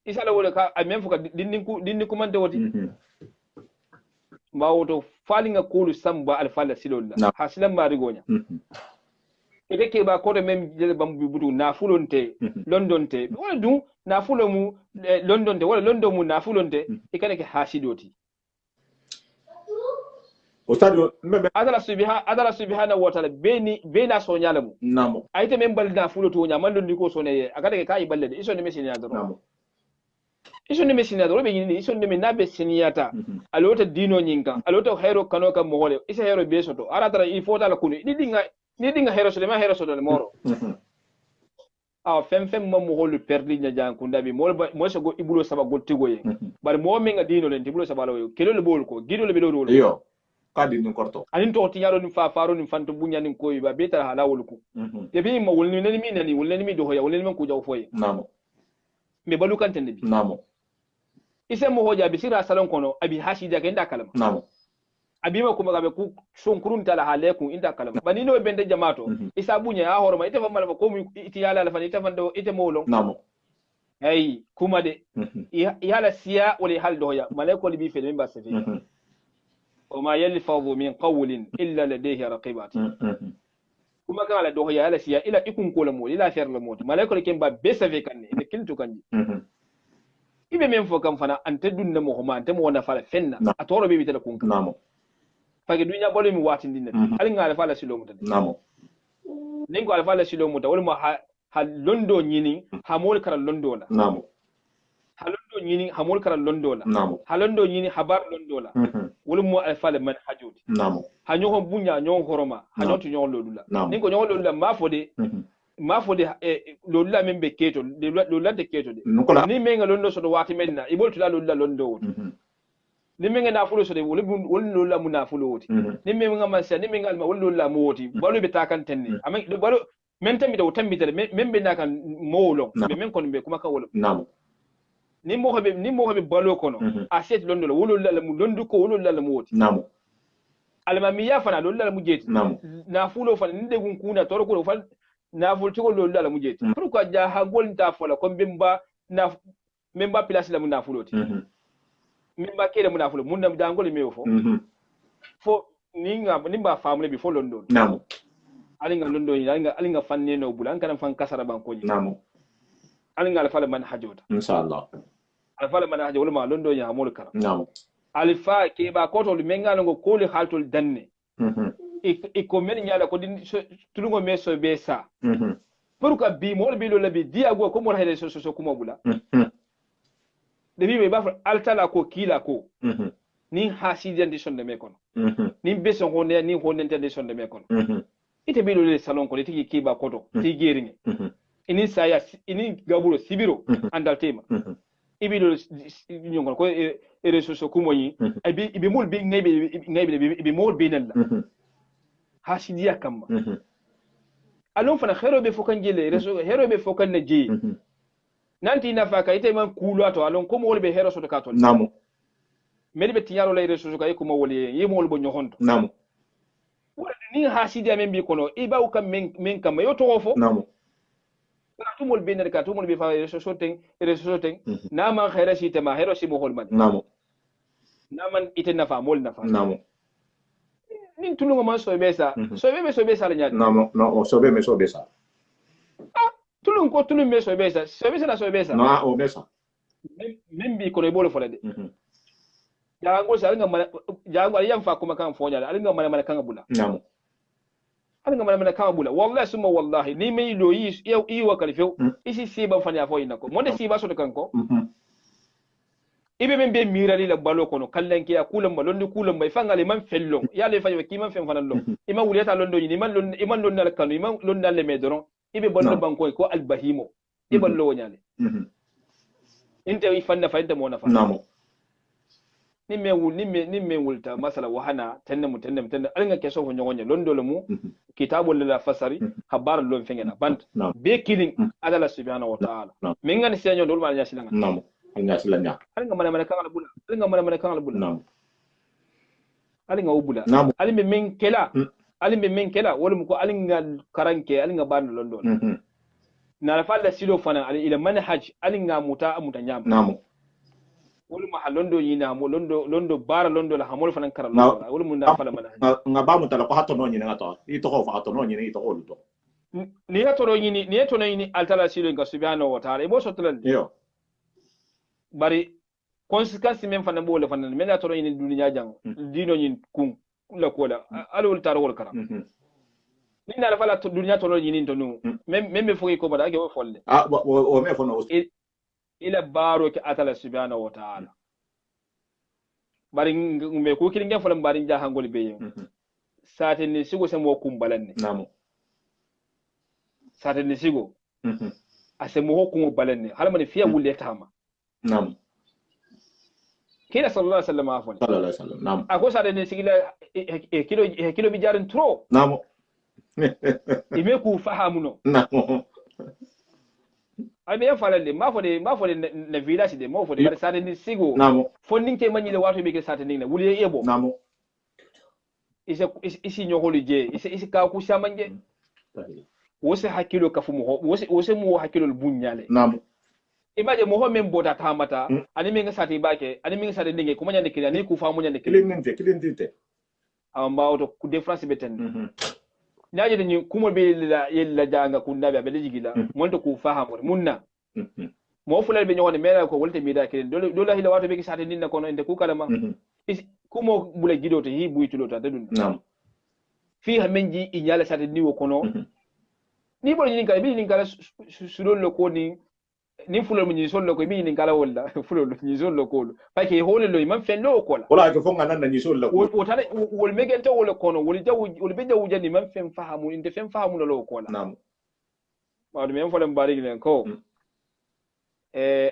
isala wala ka men fuka dinnin ku mante woti bawoto falinga kulu samba alfala silolla hasilan ma rigonya ite ke ba ko de mem jele bambu budu na fulonte londonte wala du na fulomu londonte wala londomu na fulonte ikane ke hasidoti Ostadio adala subhanahu wa ta'ala bena so nyalamu namo ayte men balda fulo to nyamal londi ko so ne akade ke kai balle iso ne mesini adoro namo iso ne mesini adoro be ni iso ne nabe siniyata alota dino nyinka alota hero kano kam mo wole isa hero be soto ara tara il faut dala kunu ni dinga hero so le ma hero so le moro fem mo holu perdi nya jan kunda bi mo so go ibulo saba go tigoye bar mo men ga dino le tibulo saba lo kelo le bol ko gido le be do yo kadi nin korto anin to tinyaro nin faro nin fanto bunya nin koyi ba betar halawul ku ya bi ma wulni nani mi nani wulni mi do hoya wulni men ku jaw foye namo me balu kan tan bi namo ise mo hoja bi sira salon kono abi hashida ka inda kalama namo abi ma kuma ga ku son kurun tala haleku inda kalama bani no bende jamato isa bunya ya horma ite fa malama ko mu iti yala la fani ite fando ite molo namo ay kuma de yala siya wala hal doya malaiko li bi fe min ba safi wa ma yalfadhu min qawlin illa ladayhi raqibat kuma kan ala doya yala siya ila ikun ko la mo ila fer la mo malaiko le ken ba be safi kan ne kiltu kan ibe men fo kam fana ante dunna mo homa ante mo wona fala fenna atoro be bitala kun namo fage dunya bolo mi watin dinne ali ngala fala silo muta namo ningo ala fala silo muta wala ma ha londo nyini ha mol kara londo la namo ha londo nyini ha mol kara londo la namo ha londo nyini habar londo la wala mo ala fala man hajudi namo ha nyoho bunya nyoho horoma ha nyoto nyoho lodula ningo nyoho lodula ma fode lodula membe keto lodula de keto de ni menga londo so do wati menna ibol tula lodula londo woti ni menga nafulo so de wala lodula munafulo woti ni menga mansa ni menga alma wala lodula mo woti balu be takan tenne amen balu men tambi do tambi tere men be nakan mowlo men kon be kuma kan wolo namo ni mo be balo kono aset londo wolo la mu londu ko wolo la mu woti namo alma mi ya fana londo la mu jeti na fulo fana ni de gun kuna toro ko fal na ful to londo la mu jeti pourquoi ja ha gol ta fola ko bemba na memba place la mu na fuloti memba kele mu na fulo mun na dangol me fo ni ba famule bi fo londo namo alinga londo ni alinga fanne no bula an kan fan kasara ban ko ni namo alinga alfa man hajota inshallah alfa man hajota ma londo ya amul kara namo alfa ke ba ko to menga ngo ko li haltul danne ko men nyaala ko din tulungo meso be sa pourquoi bi mo bi lo labi dia go ko mo hayde so kuma bula de bi be ba altala ko kila ko ni hasidian de sonde me kono ni beso honne ni honne de sonde me kono ite bi le salon ko tigi kiba koto ti geringe ini saya ini gabulo sibiro andal tema ibi lo nyongo ko resource ko moyi ibi mul bi ngebe ibi mul bi nalla hasidiya kamba alon fana khero be fokan jele reso hero be fokan na je nanti nafaka ite man kulo to alon ko mo wolbe hero so to kato namo medi be tiyaro le reso ko mo wole yimo bo nyohonto namo ni hasidiya men bi kono iba u kam men kam yo to fo namo tumol be ner ka tumol be fa reso soten na man khaira si tema hero si mo holman namo na man ite nafa mol nafa namo nin tulungo man so be sa la nyaade namo no so be sa tulun ko tulun be so be sa no o be sa men bi kono bolo fole de jango sa jango yam fa kuma kan fonya alinga mana kan bula namo alinga mana kan bula wallahi summa wallahi ni me lo yi wa kalfew isi siba fanya fo inako monde siba so kan ko ibe men be mirali la balo kono kallen ki akulam balondi kulam bay fangale man fellon ya le fayo ki man fen fanan lo ima wuleta londo ni iman lon nal kanu iman lon nal le medron ibe balo banko ko al bahimo ibe lo nyale inte wi fanna fa inte mo na fa namo ni me wulta masala wahana tenne alanga keso ho nyogonya londo le mu kitabul la fasari habar lo fengena bant be killing adala subhanahu wa ta'ala mingan senyo dol mal nyasilanga namo nyasilanga alinga mana kan bula namo alinga ubula alimbe men kela wala mu ko alinga karanke alinga ban londo na la falla silo fana ila manhaj alinga muta nyam namo wala ma londo yina mo londo bara londo la hamol fanan kara londo wala mun da fala manhaj nga ba mu tala ko hato no nyina to ito ko fa hato no nyina ito ko luto ni to no yini altala silo nga subhanahu wa ta'ala ibo sotlan yo bari conséquence men fana bo le fana men da to no yini duniya jang dino nyin kun la ko la alul tarwol kara ni na la fala to duniya to no yini to no même me foki ko bada ke wo folle o me fono ila baro ke atala subhanahu wa ta'ala bari me ko kirin gen folam bari ja hangol be yen saten ni sigo samo kumbalanne namo saten ni sigo asemo hukumu balanne halmani fiya wulle tama namo kila sallallahu alaihi wasallam afwan sallallahu alaihi wasallam namo ako saten ni sigila kilo bi jarin tro namo ime ku fahamuno namo ay me falalle ma fode na village de mo fode bar sade ni sigo namo fondinke manyile wato be ke sate ni na wuliye ebo namo isi nyogolu je isi ka ku samanje wose hakilo kafumo wose mu hakilo bunyale namo imaje mo ho men bota tamata ani min sati bake ani min sati dinge kuma nyande kili ani ku fa mu nyande kilin amba auto ku difference beten nyaje ni kuma be la yella janga kunna be be jigila monto ku fahamu munna mo fulal be nyone mera ko wolte mi da kelen dole hila wato be ki sati ninna kono inde ku kalama kumo bula gido to hi buytulo ta dadun fi ha menji inyala sati niwo kono ni bo ni kala bi ni kala sulol lo ko ni fulol ni sol lo ko bi ni kala wala fulol ni sol lo ko pa ke hole lo man fen lo ko la wala ke fonga nan ni sol lo ko tane wol megente wol kono wol jawu wol be jawu jani man fen fahamu inde fen fahamu lo ko la nam ma dum en folam bari len ko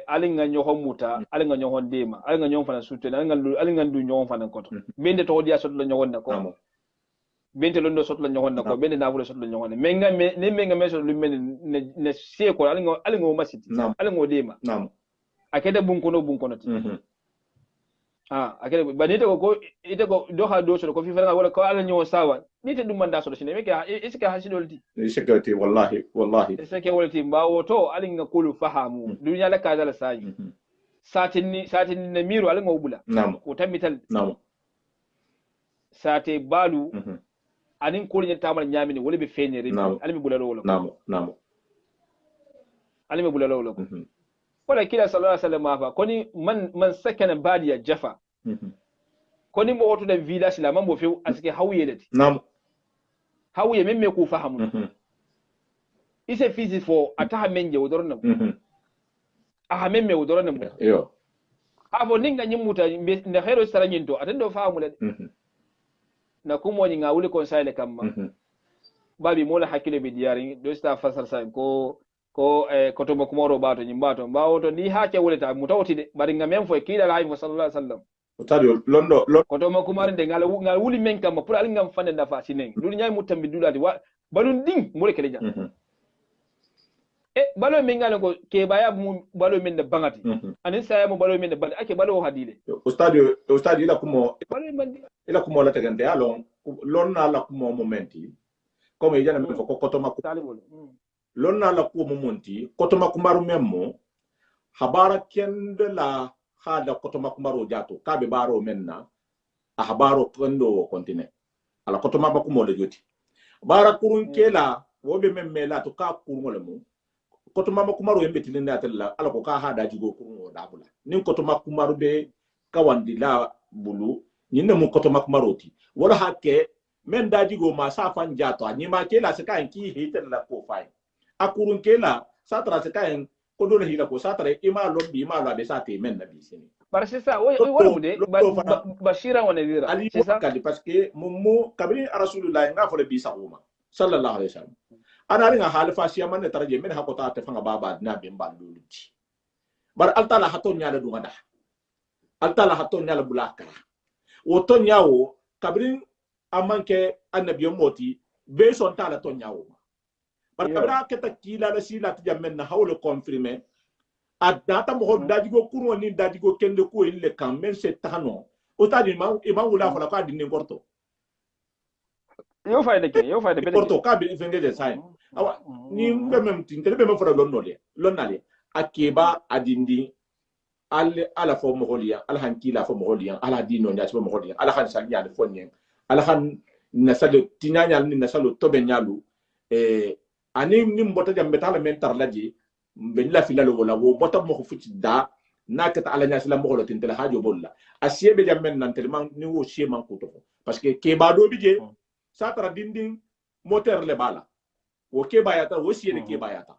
alinga nyoho muta alinga nyoho dema alinga nyoho fana sute alinga ndu nyoho fana koto bende to dia sotlo nyoho nako bende londo sotlo nyoho nako bende na wule sotlo nyoho menga ne menga meso lumene ne sie ko alinga o masiti alinga o dema akede bunkono ti akede banite ko ite ko do ha do so ko fi fana wala ko alinga nyoho sawa nite dum manda so sine meke isika hasidolti wallahi isike wolti mbawo to alinga kulu fahamu dunya la kadala saji satin na miro alinga ubula ko tamital sate balu anin ko ni tamal nyamini wala be fenere alimi bulalo wala alimi bulalo wala wala kila sallallahu alaihi wasallam fa koni man sakana badiya jafa koni mo woto da village la mambo fe aske hawiyelati hawye memme ku fahamu ise fizi fo ataha menje wodorna aha memme wodorna yo hafo ninga nyimuta ne hero saranyinto atendo fahamu le na kumo ni ngawuli konsaile kamma babi mola hakile bi diari do sta fasar sa ko to mo kumoro bato nyimbato bawo to ni hake wuleta mutawti de bari ngam fo kila la sallallahu alaihi wasallam utadio londo ko to mo kumare de ngal wuli men kamma pour alingam fande da fa sinen dul nyaay mutambi dulati wa balun ding mo rekele ja balo men ngalo ko ke baya mu balo men da bangati anin saya mo balo men da bangati ake balo hadile ustadio ila kumo ila kumo la tegante alon lonna la kumo momenti comme il y a même ko kotoma ku lonna la kumo monti kotoma kumaru memmo habara kende la hada kotoma kumaru jato kabe baro menna a habaro kendo kontine ala kotoma ba kumo le joti bara kurun kela wobe memme la to ka kurun le mo kotoma kumaru yembe tilinde atella ala ko ka hada jigo kurun dabula nin kotoma kumaru be kawandi la bulu nyinne mu kotoma kumaru ti wala hakke men daji go ma sa fan jato ni ma kela se kan ki hitel la ko fay akurun kela satra se kan ko dole hila ko satra ima lobbi ma la be sate men nabi sini par c'est ça wala mu de bashira wa nadira c'est ça parce que mummu kabri rasulullah nga fo le bi sawuma sallallahu alaihi wasallam ana ringa halifa siya man taraje men hakota te fanga baba na be mballuluti bar altala haton nyala du ngada altala haton nyala bulakara woto nyawo kabrin amanke annabi moti be son tala to nyawo bar kabra keta kila la sila tijamen na hawle confirmer adata mo daji go kurwo ni daji go kende ko ile kan men se tano o tadi ma e ma wula fala ka dinne gorto yo fayda be gorto ka be fenge de sai awa ni mbe mem tin tele be me fara lonnale akeba adindi ala fo mo holiya ala hankila fo mo holiya ala dino nya fo mo holiya ala han sanya de fonyen ala han nasalo tinanya ni nasalo tobe nyalu ani ni mbota jambe tala men tarlaji ben la filalo wala wo bota mo futi da nakata ala nya sala mo holo tin tele hajo bolla asiebe jammen nan tele man ni wo sie man ko to parce que keba do bije satara dinding moteur le bala wo keba yata wo sie de keba yata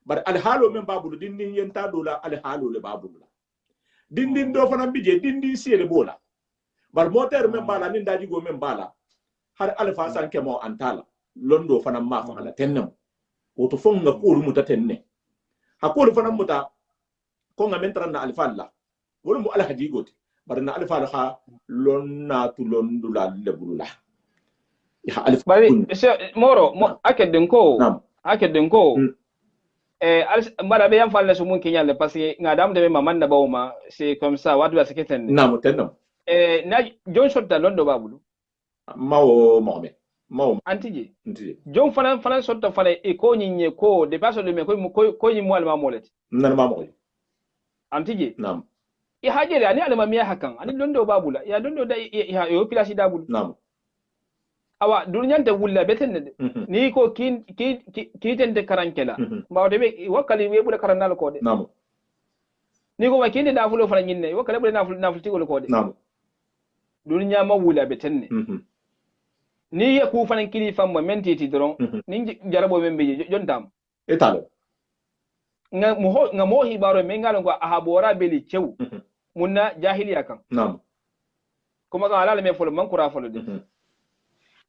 bar al halo men babulu dinding yenta do la al halo le babulu dindin do fana bije dindin siele bola bar moteur men bala nin daji go men bala har alfa san kemo antala londo fana ma fa ala tennem woto fonga ko muta tenne hakolu fana muta ko ngamen tan na alfa alla wala mu ala haji goti bar na alfa ha lonna tu londula le bulula ya alfa bari moro akedden ko mbara be yam falle so mun kinyal parce que ngadam de ma manda bawma c'est comme ça wadu ba seketen nam tenam na John Sotta londo babulu mawo mohamed mawo antije John fana Sotta fana e ko nyinye ko de paso le me ko nyi mo alma molet nan ma mo antije Naam. ya hajere ani alama miya hakan ani londo babula ya londo da ya yo pilasi dabul Naam. awa dunyanta wulla beten ni ko kin tente karankela mbawde be wakali we bula karannal ko de Naam. ni ko wakinde da fulo fara nyinne wakale bula naful tigol ko de Naam. dunya ma wulla beten ni ya ku fanan kili famma mentiti doron ni jarabo men be jontam Etalo. nga mo hibaro men ngalon ko ahabora beli cew munna jahiliya kan Naam. kuma ga halal me folo man kura folo de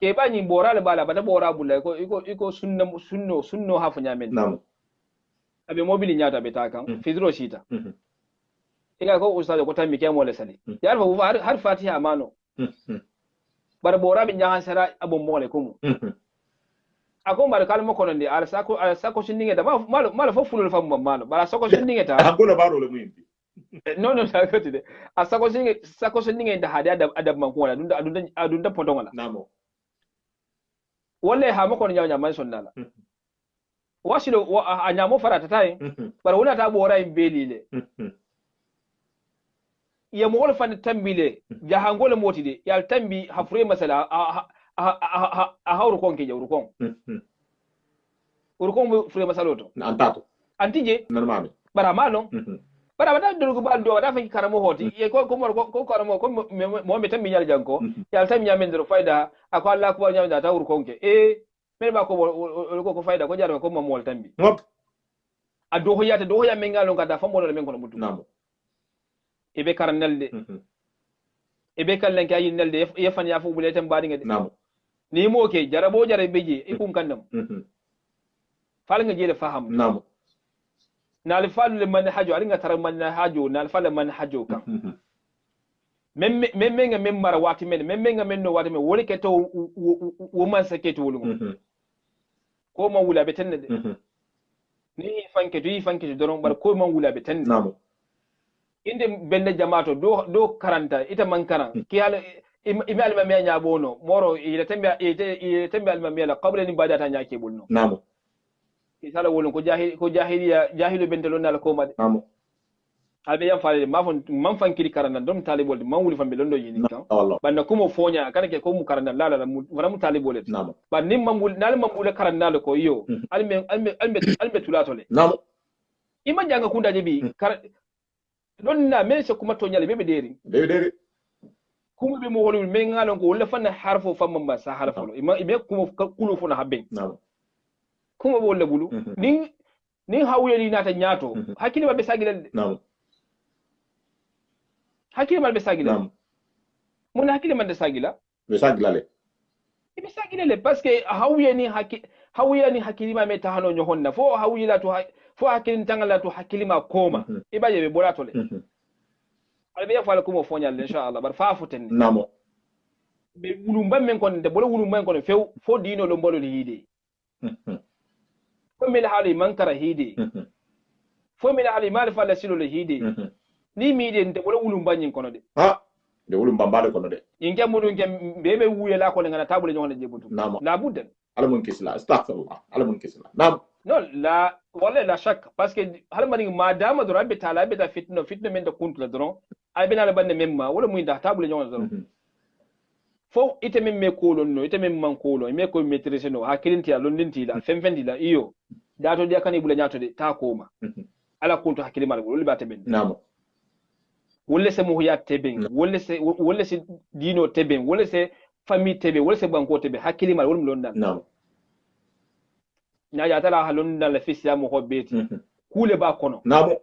ke ba ni bora le bala bata bora bulla iko sunno hafu nyamen Naam. abe mobili nyata be ta kan fidro sita ika ko ustad ko tammi ke mo le sali yar fa har fatiha mano bar bora bi nyahan sara abo mole kumu akon bar kalmo kono de ala sako sindinge da malo fo fulul fam malo bara sako sindinge ta akona baro le muimbi no sako tide a sako sindinge da hadi adab man ko adunda potonga la namo walle ha mo kono nyanya man sonnala wasilo a nyamo farata tay bar wona ta bora in belile ya mo wol fan tambile jahangole motide yal tambi hafre masala a hawru kon ke jawru kon urkon bu fure masaloto antato antije normal bara malo bara bada dulu bal do da fa karamo hoti ye ko karamo ko mo me tambi nyal janko yal tambi nyamen do fayda ako Allah ko nyamen da ta urkon ke men ba ko fayda ko jarwa ko mo mol tambi ngop ado ho yata do ho yamen ngalo ngada fa mo do men ko mutu namo ibe karnelde ibe kallen kay nelde yefan ya fu bule tan badi ngade namo ni mo ke jarabo jarabeje ikun kannam fal nga jele faham namo nal fal le man hajo alinga tar man hajo nal fal man hajo kan memme nga memmara wati men memme nga menno wati men woni ke to wo man sake to wulungo ko man wula be tenne de ni fanke doron bar ko man wula be tenne namo inde bende jamato do karanta ita man karan ki hala imi almamiya nya bono moro ile tembe almamiya la qabla ni badata nya ke bolno namo isala wolon ko jahilu bentelo nala ko made namo albe yam faale man fankiri karanda dom talibol man wuli fambe londo yini kan banda kumo fonya kana ke ko mu karanda la wala mu talibol namo ba nim mamul nal mamul karanda la ko yo albe tulatole namo ima janga kunda jebi don na men se kuma to nyale bebe deri kuma be mo wolul men ngalon ko wala fanna harfo famma ba sa harfo ima ibe kuma kulu funa habbe namo kuma bo wala bulu ni hawye ni nata nyato hakili ba be sagilal namo hakili mal be sagila namo mun hakili man de sagila be sagilale be sagilale parce que hawye ni hakili ma meta hano nyohonna fo hawye la to fo hakili tangala to hakili ma koma ibaje be bolato le albe ya fala kuma fonya inshallah bar fa futen namo be wulumba men kon de bolo wulumba men kon few fo dino lo mbolo hide fo mel hali mankara hide fo mel hali mal fala silo le hide ni mi de bolo wulumba nyin kono de de wulumba mbale kono de inke mudu inke bebe wuye la ko ngana tabule nyone jebutu la budden ala mun kisla astaghfirullah ala mun kisla nam no la wala la shak parce que hal mani madama do rabbi taala be da fitna men da kuntu la dron ay bina la bande memma wala muy da tabule nyone dron fo ite men me kolon no ite men man kolon me ko maîtriser no hakilinti ya londinti la femfendi la iyo dato dia kan ibula nyato de ta koma ala kuntu hakili mal wala ba teben namo wala se muhiyat teben wala se dino teben wala se famille tebe wala se banko tebe hakili mal wala londan namo nya ya tala halon dan la fils ya mo hobbeti kule ba kono namo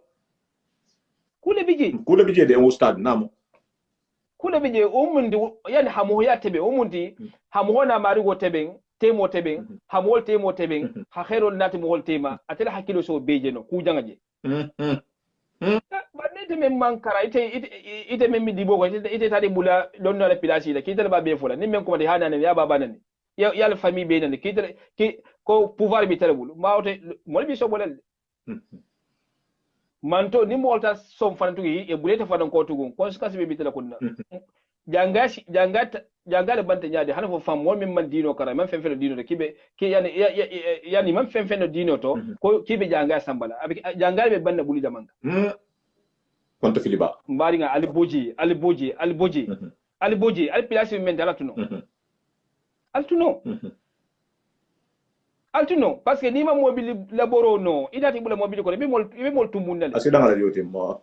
kule bije de ustad namo kule bije umundi yani hamuhiyat tebe umundi hamuhona marigo teben temo teben hamol temo teben ha khairul nati mo hol tema atela hakilo so beje no ku jangaje badde men mankara ite men mi dibo ko ite tadi bula donno la pilasi la kitale ba be fola ni men ko de hana ne ya baba nan ya la famille be nan kitale ko pouvoir bi tele bulu mawte mol bi so bolel manto ni molta som fanatu e bulete fadan ko tugun conséquence be bi tele kunna jangale bante nyaade hana fo fam wol min man dino kara man fen fen dino to kibe ki yani man fen fen dino to ko kibe janga sambala abi jangale be banna buli jamanga konto filiba mbari nga ali boji ali place men ala tuno altuno parce que ni ma mobile laboro no idati bula mobile ko be mol tumbundale asida ngala yoti mo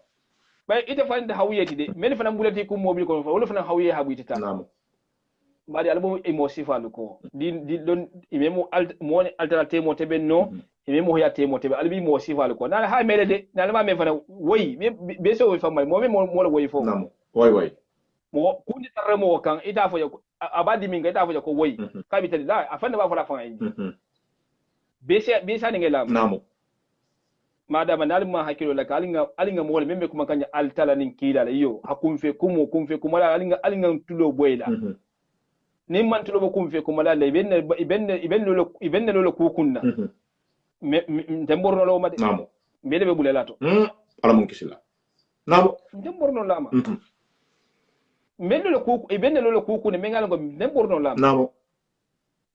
bay ite fande hawiyeti de mel fana bulati ko mobile ko wala fana hawiye habuiti ta namo bari albo emo sifalu ko di don imemo mo alternative mo tebe no imemo ya temo tebe albi mo sifalu ko na ha mele de na ma me fana woyi be so we fama mo woyi fo namo woyi mo kundi tarremo kan ita fo abadi minga ita fo ko woyi kabitali la afande ba fala fanga yi bisa ni ngelam namo madama nalima hakilo la alinga mo membe kuma kanya altala nin kila la yo hakumfe kumala alinga tulo boyla ni man tulo bo kumfe kumala la ibenne lo kukunna ndemborno lo made namo mbele be bulelato ala mun kisila namo ndemborno lama mbele lo kuku ibenne lo kukunne mengal ngo ndemborno lama namo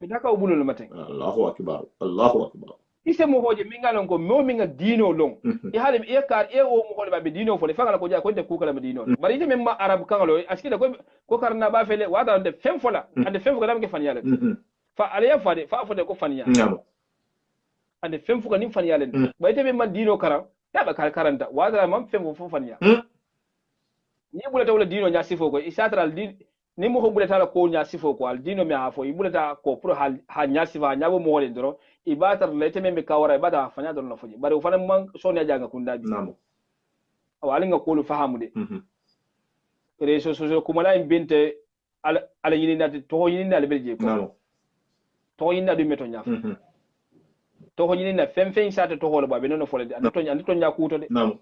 bidaka ubulo lo maten Allahu akbar ise mo hoje mingalo ko mo minga dino long e hale e kar e o mo ba be dino fo le fangala ko ja ko de kukala be dino bari ite memma arab kangalo askida ko karna ba fele wada de fem fola ande fem ko dam ke fan yale fa aliya fade fa fode ko fan yale ande fem fuka nim fan yale ba ite memma dino kara ya ba karanta wada mam fem fo fan yale ni bulata wala dino nya sifo ko isatral din ni mo bulata la ko nya sifo ko al dino mi afo ibulata ko pour ha nya sifa nya bo mo wole ndoro ibatar lete membe kawara ibada fanya don lafuji bari ufana man sonya janga kundabi namo awalinga kulu fahamude reso so kumala binte ala yini nati to yini na lebelje ko namo to yini na du meto nya to yini na fem sata to holo babe nono folede andi to nya kuto de namo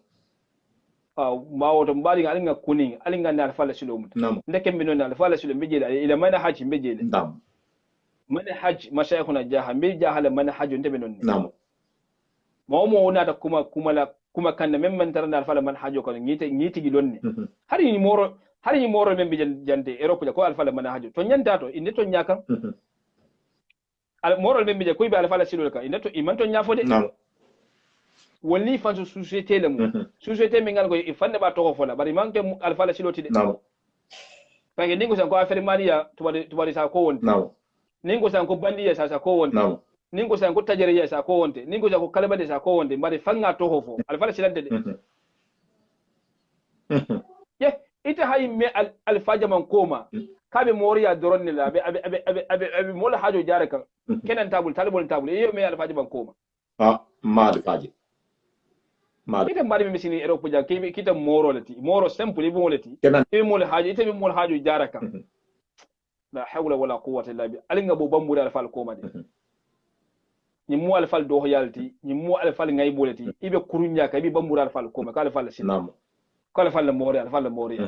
mawoto mbali alinga kuning alinga na alfala silom ndeke mbino na alfala silom bejele ila mana haji bejele namo mana haji mashayikhuna jaha mbi jahala mana haji ndebe non namo mo nata kuma kanna memman tarana alfala man hajo ko ngiti gilonni hari ni moro membe jante europe ko alfala man hajo to nyanta to inde to nyaka al moro membe je ko be alfala silol ka inde to iman to nyafode namo woni fan société lamu société mi ngal ko ifande ba to ko fola bari manke alfala siloti de namo pange ningo san ko affaire mania to bari sa ko wonte namo ningo san ko bandiya sa ko wonte namo ningo san ko tajariya sa ko wonte ningo san ko kalbade sa ko wonte bari fanga to hofo alfala silante de ye ita hay me alfaja man koma kabe moriya doronne la be mola hajo jare kan kenan talibol yo me alfaja man koma ma alfaji ite mbari mi misini Europe ja kita moro simple ibo leti e mo hajo ite mo hajo jara kan la hawla wala quwwata illa billah alinga bo bambura alfal koma de ni mu alfal do yalti ni mu alfal ngay boleti ibe kurunya ka ibe bambura alfal koma ka alfal sinam ka alfal mori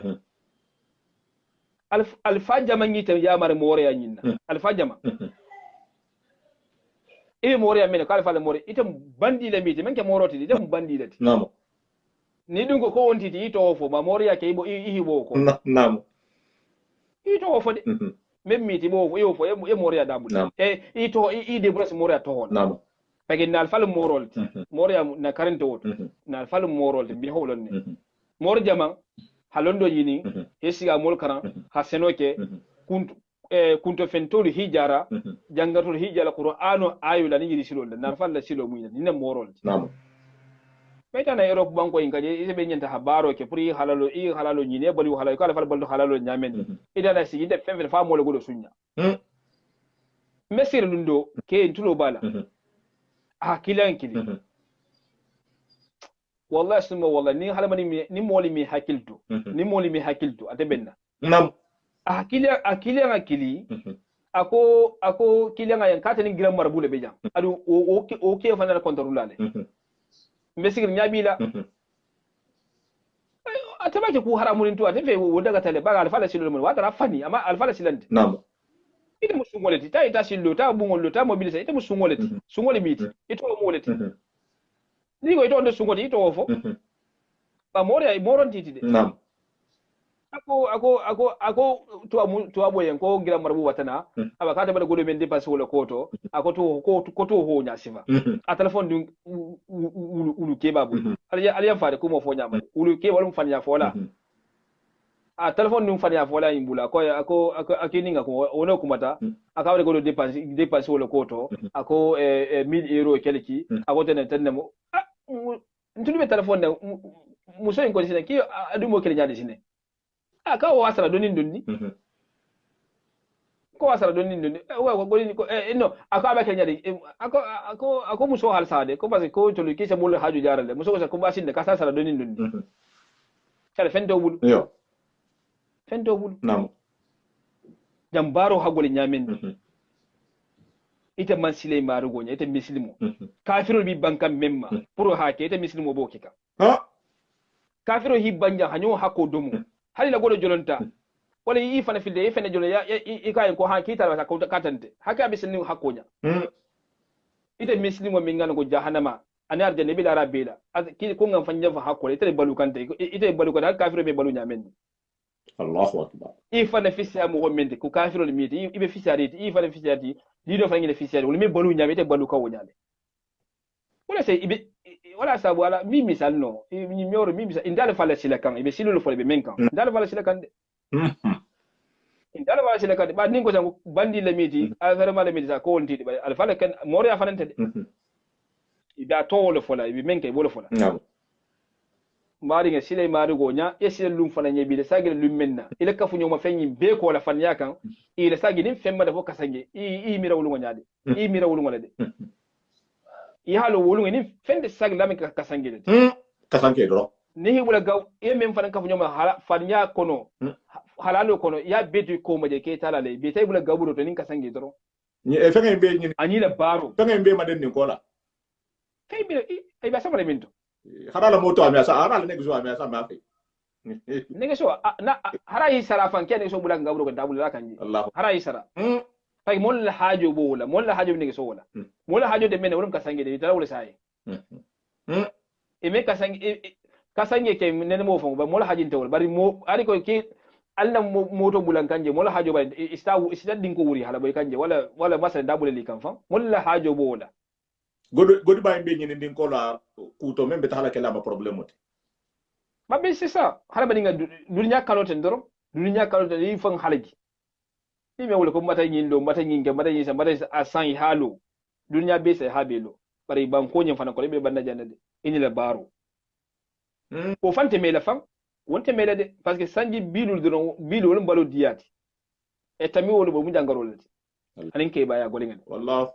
alfajama ngita ya mare mori ya nyinna alfajama e mori ya mena ka alfal mori ite bandi la miti menke moroti ite bandi lati namo ni dungo ko wonti ti to fo ma mori ya ke ibo ihibo ko namo ito fo de même miti bo yo fo e mori ya dabu e ito de bros mori ya to hon namo pagi na alfal morol mori ya na karante wot na alfal morol bi hawlon ne mor jama halondo yini hesiga mol karan hasenoke kunto fentolu hijara jangatul hijala qur'ano ayu la ni silol na falla silo muyna ni morol namo meta na Europe banko ingaje ise be nyanta habaro ke puri halalo nyine bali halalo kala fal baldo halalo nyamen ida na sigi de femfe fa mo le godo sunya mesir lundo ke ntulo bala hakilan kili wallahi summa wallahi ni halama ni moli mi hakiltu atebenna nam akili ako kilianga yan katani gram marbule beja adu o ke fanana kontarulale mesigir nyabila atabake ku haramun to atefe wodaga tale baga alfala silol mun wata rafani ama alfala silante nam ite musungoleti ta ita sillo ta bungollo ta mobilisa ite musungoleti sungole miti ito moleti nigo ito ndo sungoti ito ofo ba moron titi de nam ako tuwa boyen ko gira marbu watana aba kata bada godo men dépassé wala koto ako to ho nya sifa a téléphone dun ulu ke babu aliya faade ko mo fo nyama ulu ke wala mo fanya fola a téléphone dun fanya fola imbula ako akininga ko wono kumata aka wala godo dépassé wala koto ako 1000 euro keleki ako tenemo ntulu be téléphone da muso en ko sine ki adu mo kele nyaade sine ko wasara donin donni ko wasara donin donni wa golini ko no ako abake nyaade ako muso hal saade ko parce que ko to ki samul haju jarale muso ko basin de kasa sara donin donni kala fento bul yo fento bul nam jambaro hagol nyamen ite man sile maru gonya ite mislimo kafiro bi bankam memma pour hake ite mislimo bokika ha kafiro hibanja hanyo hako domo hali la godo jolonta wala yi fana filde fene jolo ya ikayen ko ha kita la ko katante haka mislimo hakonya ite mislimo mingana go jahannama ani arjane bi dara bela ki ko ngam fanya fa hakko ite balukante ite balukante kafiro be balu nyamen Allahu akbar fana fisiya mo mende ko kafiro le miti ibe fisiyati fana fisiyati dido fana ngene fisiyati wala me balu nyame ite balu kawo nyame wala sai ibe wala sabu wala mi misal no mi mioro mi misal indal fala sila kan ibe silu fala be menkan indal fala sila kan de indal fala sila kan ba ningo sango bandi le miti afere mala miti sa ko wonti de al fala kan mori afanante de ida to wala fala ibe menke wala fala mari nga sile mari gonya e sile lum fana nyebi de sagile lum menna ile kafu nyoma fenyi be ko la fanya kan ile sagile femma de foka sange mira wulu ngonyade mira wulu ngolade halo wulu ni fende sag lami ka sange de ka sange do ni wala gaw mem fana kafu nyoma hala fanya kono halalo kono ya betu ko maje ke talale be tay wala gabudo to nin ka sange do ni e fenga be ni ani la baro fenga be maden ni kola kay be ay ba sama le minto harala moto amesa harala negzo amesa mafi negeso na harayi sara fan kene so bula ngabro ko dabula kanji harayi sara fay mon la hajo bo wala mon la hajo negeso wala mon la hajo de men wala ka sange de tara wala sai me ka sange ke nene mo fon ba mon la hajo tawol bari mo ari ko ke alla moto bulan kanje mon la hajo ba ista din ko wuri hala boy kanje wala masa dabula li kan fan mon la hajo bo wala godi ba mbe nyini ndin ko la kuto membe tahala kala ba problème oti mabbe c'est ça hala ba dinga dunya kalote ndoro dunya kalote yi fan halaji ni me wala ko mata nyindo mata nyinga mata nyisa mata asan halo dunya be sai habelo bari ban ko nyin fana ko be banda jannade ini la baro ko fante me la fam wonte me la de parce que sanji bilul dono bilul mbalo diyati e tami wala bo mu jangaro lati anin ke baya golenga wallahi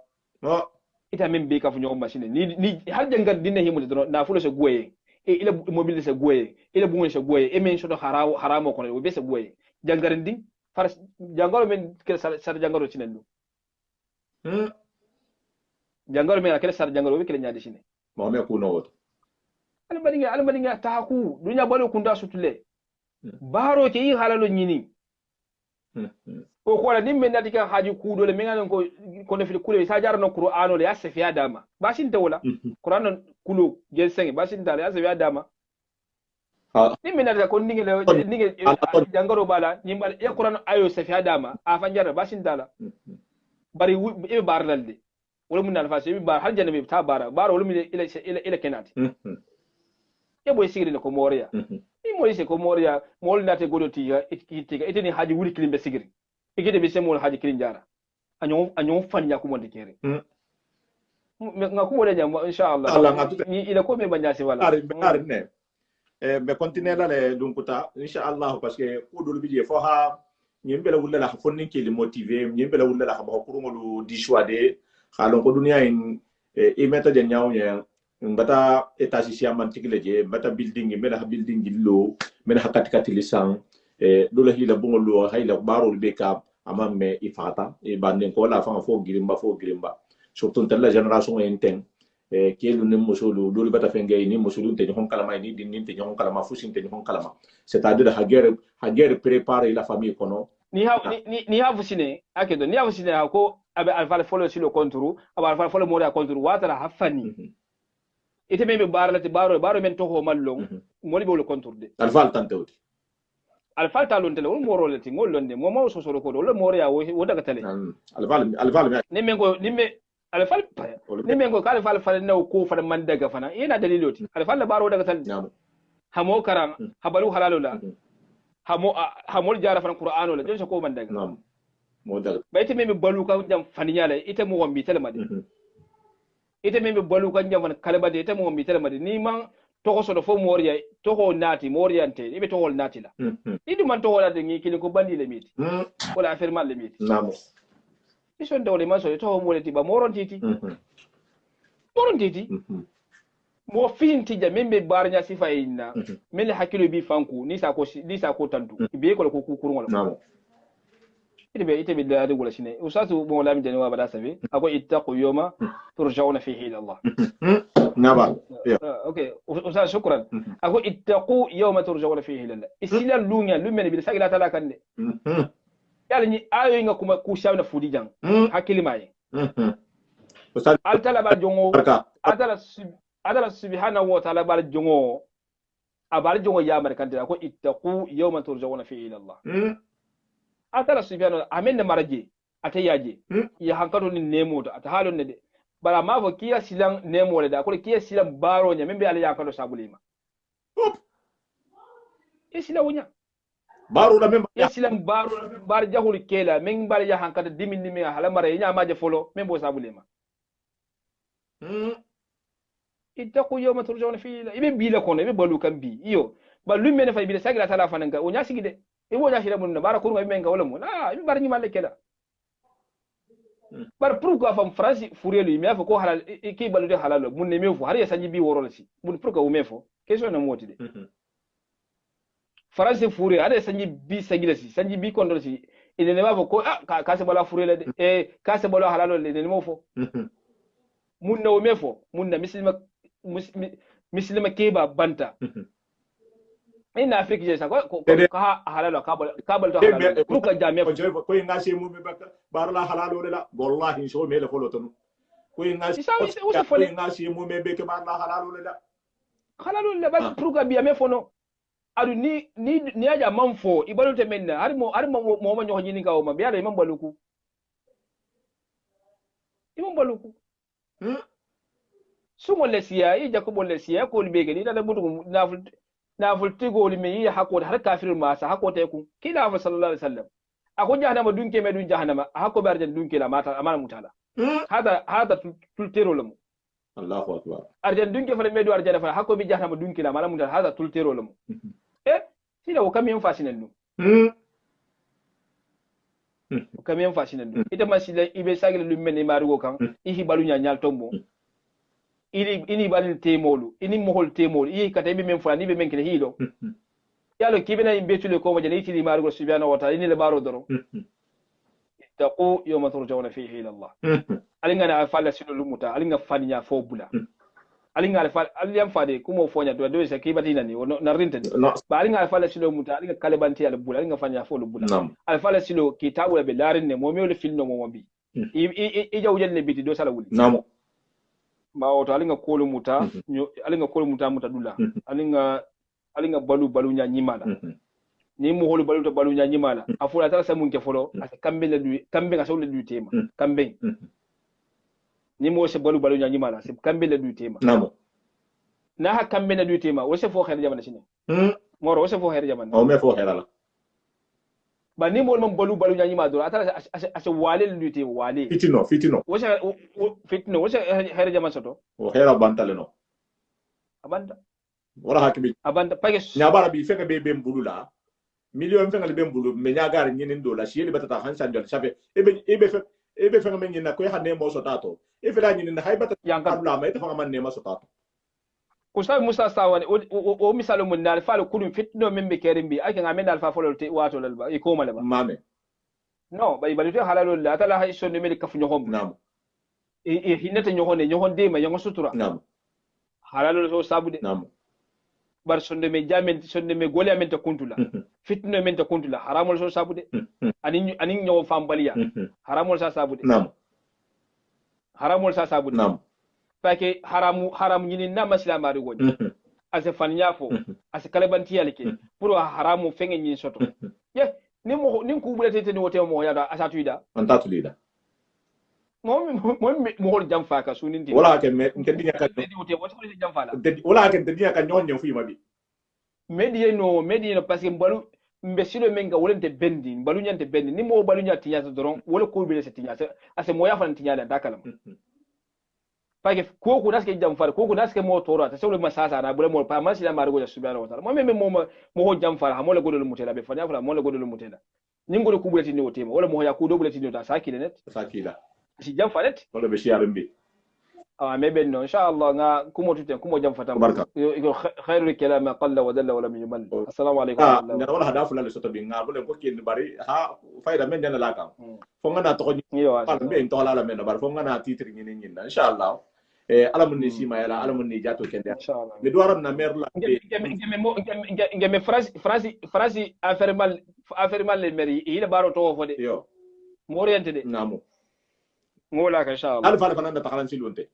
ita min be ka fu nyoma machine ni har jangar dinne himu de na fulo se goye ila mobile se goye ila bungun se goye men shodo haramo kono be se goye jangar din far jangaro men ke sar jangaro cinendu jangaro men akele sar jangaro be kele nyaade cine mo me ku no woto almadinga taku dunya balo kunda sutule baro ke yi halalo nyini ko kola nim men nati kan haji kudo le menga ko ne fil kule sa jar no qur'ano le yasefi adama bashin tawla qur'ano kulo gel senge bashin dal yasefi adama nim men nati ko ninge jangaro bala nimbal e qur'ano ayo sefi adama a fanjara bashin dala bari e barlalde wala mun nal fasi bar hal jannabi ta bara wala mun ila kenati e boy sigiri ko moriya ni mo ise ko moriya mol nate godoti itini haji wuri kilimbe sigiri ikide be semol haji kilin jara anyon fanya ko monde kere ngaku wala jam inshallah ni ila ko me banya se wala ar ne me continuer la le dunkuta inshallah parce que ko dol bi je fo ha nyembela wulla la fonni ki li motiver nyembela wulla la ba ko ngolu dissuader xalon ko dunya in e meta de nyaaw nya mbata état social mantikile je mbata building mela building lo mela hakati lisan do la hila bongolo hayla baro be ka amame ifata e banden ko la fa fo girimba surtout telle génération enten kelu ne musulu do bata fengay ni musulu te hon kalama ni din te hon kalama fusin te hon kalama c'est-à-dire haguer préparer la famille kono ni ha fusine akedo ni ha fusine ko abe alfa follow sur le contour aba alfa follow mori a contour watara hafani ite meme barlati baro men to ho mallon moli be le contour de alfa tantewti alfal ta lon tele wol moro le ti ngol londe mo mo so so ko do le moro ya wo daga tele alfal ni mengo ni me alfal ni mengo ka alfal fal na ko fa man daga fana ina daliloti alfal la baro daga tele hamo karam habalu halalu la hamol jara fana qur'ano la jonso ko man daga mo daga bayti me balu ka jam faniya la ite mo wambi tele made ite me balu ka jam kalba de ite mo wambi tele made ni man to so do fo moriya to ho nati moriyante ibe to hol nati la idi man to hola de ngi kili ko bandi le miti wala affaire mal le miti namo ison dawle man so to ho moleti ba moron titi mo finti ja membe barnya sifa inna mele hakilo bi fanku ni sa ko tantu be ko ko kurun wala namo ite be da wala shine usatu mo lam jani wa bada sabi ako ittaqu yawma turja'una fihi ila Allah naba okay usatu shukran ako ittaqu yawma turja'una fihi ila Allah isila lunya lumene bi sagila tala kanne yalla ni ayo nga kuma ku shawna fudi jang hakili mai al tala ba jongo adala subhanahu wa ta'ala bal jongo abal jongo ya markante ako ittaqu yawma turja'una fihi ila Allah atala subhanahu amen maraje atayaje ya hankato ni nemo to ata halon ne de bala ma fo kiya silan nemo le da ko kiya silan baro nya membe ala yakalo sabulima sila wunya baro la membe silan bar jahul kela men bar ya hankata dimin ni me hala mare nya maje folo membo sabulima ittaqu yawma turja'una fi ibe bila kono ibe balu kan bi iyo balu men fa bi sagira tala fananga o nya sigide ibo nya shira mun bara kurunga men ga wala mun ibe bar ni malle kela bar pourquoi fam france furielu mi afa ko halal ki balu de halal mun ne mefo har ya sanji bi worol si mun pourquoi o mefo question na moti de france furielu ada sanji bi sagila si sanji bi kondol si ine ne mafo ko ka se bala furielu de ka se bala halal le ne mofo mun na o mefo mun na mislima keba banta ina afrique je sa ko ka halalo ka bal to halalo ko ka jame ko ngasi mu be bar la halalo la wallahi so me le folo tonu ko ngasi mu me be ke bar la halalo la bas pour ka biya me fono adu ni aja manfo ibalu te menna har mo ma nyo nyini ka o ma biya le imam baluku sumo lesiya ija ko lesiya ko libege ni da butu na fultigo limi ya hako har kafir ma sa hako te ku kila fa sallallahu alaihi wasallam ako jahannama dunke me dun jahannama hako bar jan dunke la mata amana mutala hada tultero lamu Allahu akbar arjan dunke fa me do arjan fa hako bi jahannama dunke la mala mutala hada tultero lamu sila o kam yan fasinan nu kam yan fasinan nu ita masila ibe sagile lumen ni marugo kan ihi balunya nyal tombo ini balin temolu ini mohol temolu yi kata be men fulani be men kele hilo yalo kibena imbe tule ko majani tili marugo subhanahu wa ta'ala ini le baro doro taqu yawma turja'una fihi ila Allah alinga na fala sino lumuta alinga faninya fo bula alinga alfa aliyam fade kuma fonya do se kibati nani na rinta ba alinga alfa sino lumuta alinga kalebanti al bula alinga fanya fo bula alfa sino kitabu be larin ne mo mewle filno mo bi i jawjen ne biti do sala wuli namo ma wato alinga kolu muta muta dula alinga balu nya nyimala ni mo holu balu nya nyimala afula tara samun ke folo aka kambe ga sawle du tema kambe ni mo se balu nya nyimala se kambe le du tema namo na ha kambe na du tema wo se fo xer jamana sine moro wo se fo xer jamana o me fo xerala ba ni mo balu nya nyima do atara ase wale le du tema wale fitino wo se xer jamana soto o xera bantale no abanda wala hakibi abanda pages nyabara bi feka be mbulula million fenga be mbulu me nyagar nyinin do la shiyeli batata hansan jol sabe ebe fenga men nyina ko ya ne mo sotato ebe la nyinin hay batata yanka ma ita fanga man ne ma sotato ko sabe musa sawani o misalo mun dal fa kulum fitno men be kerimbi ake ngamen dal fa folol te wato lal ba e ko mala ba mame no bay balute halalo la tala hay sonne mel kafu ñoxom nam e hinata ñoxon de ma ñongo sutura nam halalo so sabude nam bar sonde me gole amen ta kuntula fitno men ta kuntula haramol so sabude ani ñowo fambaliya haramol sa sabude nam haramol sa sabude nam fake haram ñini na masila mari goje ase fanyafo ase kalebanti yalike pour haramu fenge nyin soto ye ni ku bulete te ni wote mo ya asatu ida antatu lida mo jam fa ka sunin di wala ke me ntendi ka wala ke ntendi ka nyonyo fu mabi medie no parce que mbalu mbesilo menga wolente bendi mbalu nyante bendi ni mo balu nyati ya doron wala ko bile se tinya ase mo ya fa tinya da dakala parce que ko naske jam fara ko naske mo tora ta sewle masasa na bule mo pa man sila margo ya subhanahu wa ta'ala mo ho jam fara mo le godol mutela be fanya fara mo le godol mutela nyingol ku bulati ni wotema wala mo ya ku do bulati ni ta sakile net sakila si jam falet wala be shiarimbi mebe no inshallah nga kumo tuten kumo jam fatam iko khairul kalam ma qalla wa dalla wa lam yumal assalamu alaykum ngara wala hadafu la soto bi nga bule ko kin bari ha fayda men dana la kam fo nga na to ko be to la men bari fo nga na titri ni inshallah alamun ni sima yala alamun ni jato kende inshallah mi duwaram na mer la ngeme phrase affaire mal le meri ila baro to fo de yo mo orienté de namu ngola ka inshallah alfa fa nanda takalan silonte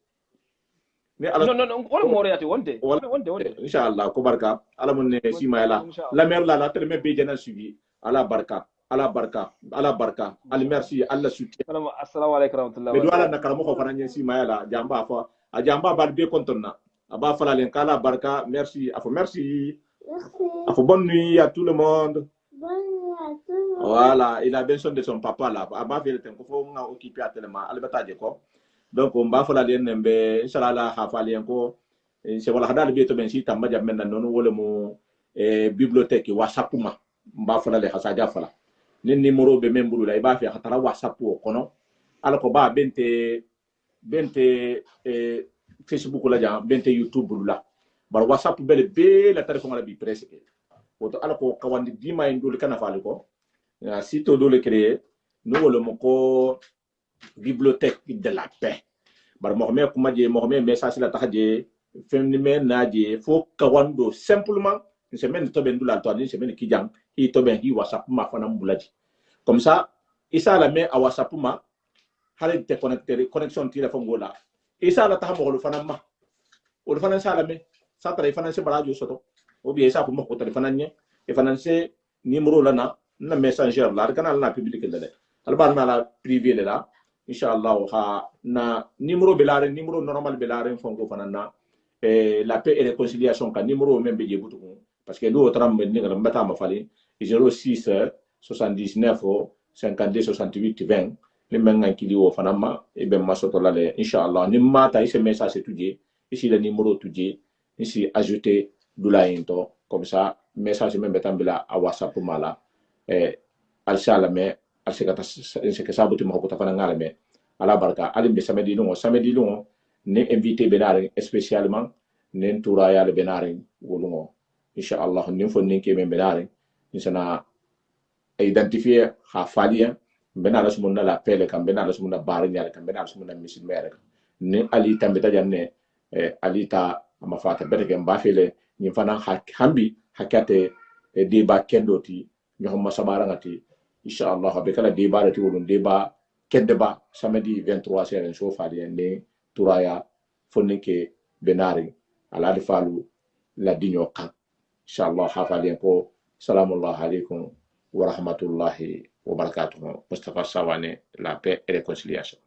non wala mo orienté wonte inshallah ko barka alamun ni sima yala la mer la tere me be jana suivi ala barka al merci alla soutien assalamu alaykum warahmatullahi mi duwala na karamo ko fananye sima yala jamba fa a jamba bal be kontonna aba fala len kala barka merci afo bonne nuit à tout le monde. Voilà, il a besoin de son papa là aba fele ten ko fo nga occupé à tellement albata je ko donc on ba fala len nembe inshallah ha fala len ko c'est wala hadal be to ben si tamba jam men non wala mo bibliothèque whatsapp ma ba fala le hasaja fala ni numéro be membulu la iba fi hatara whatsapp o kono ala ko ba bente Facebook la jam bente YouTube la bar WhatsApp bele be la téléphone la bi presque woto ala ko kawandi dima en dole kana fali ko sito dole créer no wala moko bibliothèque de la paix bar mo me kuma je mo me message la taxje femni me naje fo kawando simplement une semaine to ben dula to une semaine ki jang hi to ben hi WhatsApp ma fana mbulaji comme ça isa la me a WhatsApp ma hale te connecter connexion téléphone gola isa la ta mo fana ma o fana sala me sa tra fana se balajo soto o bi isa ko mo ko téléphone nye e fana se numéro la na messenger la kana na public la de alba na la privé la inshallah ha na numéro belare numéro normal belare fonko fana na la paix et réconciliation ka numéro même be jebutu parce que do tram ni ngam mbata ma fali 06 79 52 68 20 le menga kili wo fana ma e be masoto la le inshallah ni mata ise message tuje ici le numéro tuje ici ajouter dula into comme ça message même betambila a WhatsApp mala al shala me al sekata se ke sabuti mo ko ta fana ngala me ala barka ali be samedi lungo ne invité benare spécialement nen toura ya le benare wolungo inshallah nin fo nin ke men benare insana identifier ha falia benara sumunna la pele kam benara sumunna bar nyaare kam benara sumunna misil mere ne ali tambita janne ali ta ama fata beteke mbafele ni fana hambi hakate débat kendoti ñoxoma sabarangati inshallah be kala débat rati wolun débat kende ba samedi 23 seren so faali ne turaya fonike benari ala falu la digno kan inshallah hafali ko salamu alaykum wa rahmatullahi wa barakatuh Mustafa Sawane la paix et réconciliation.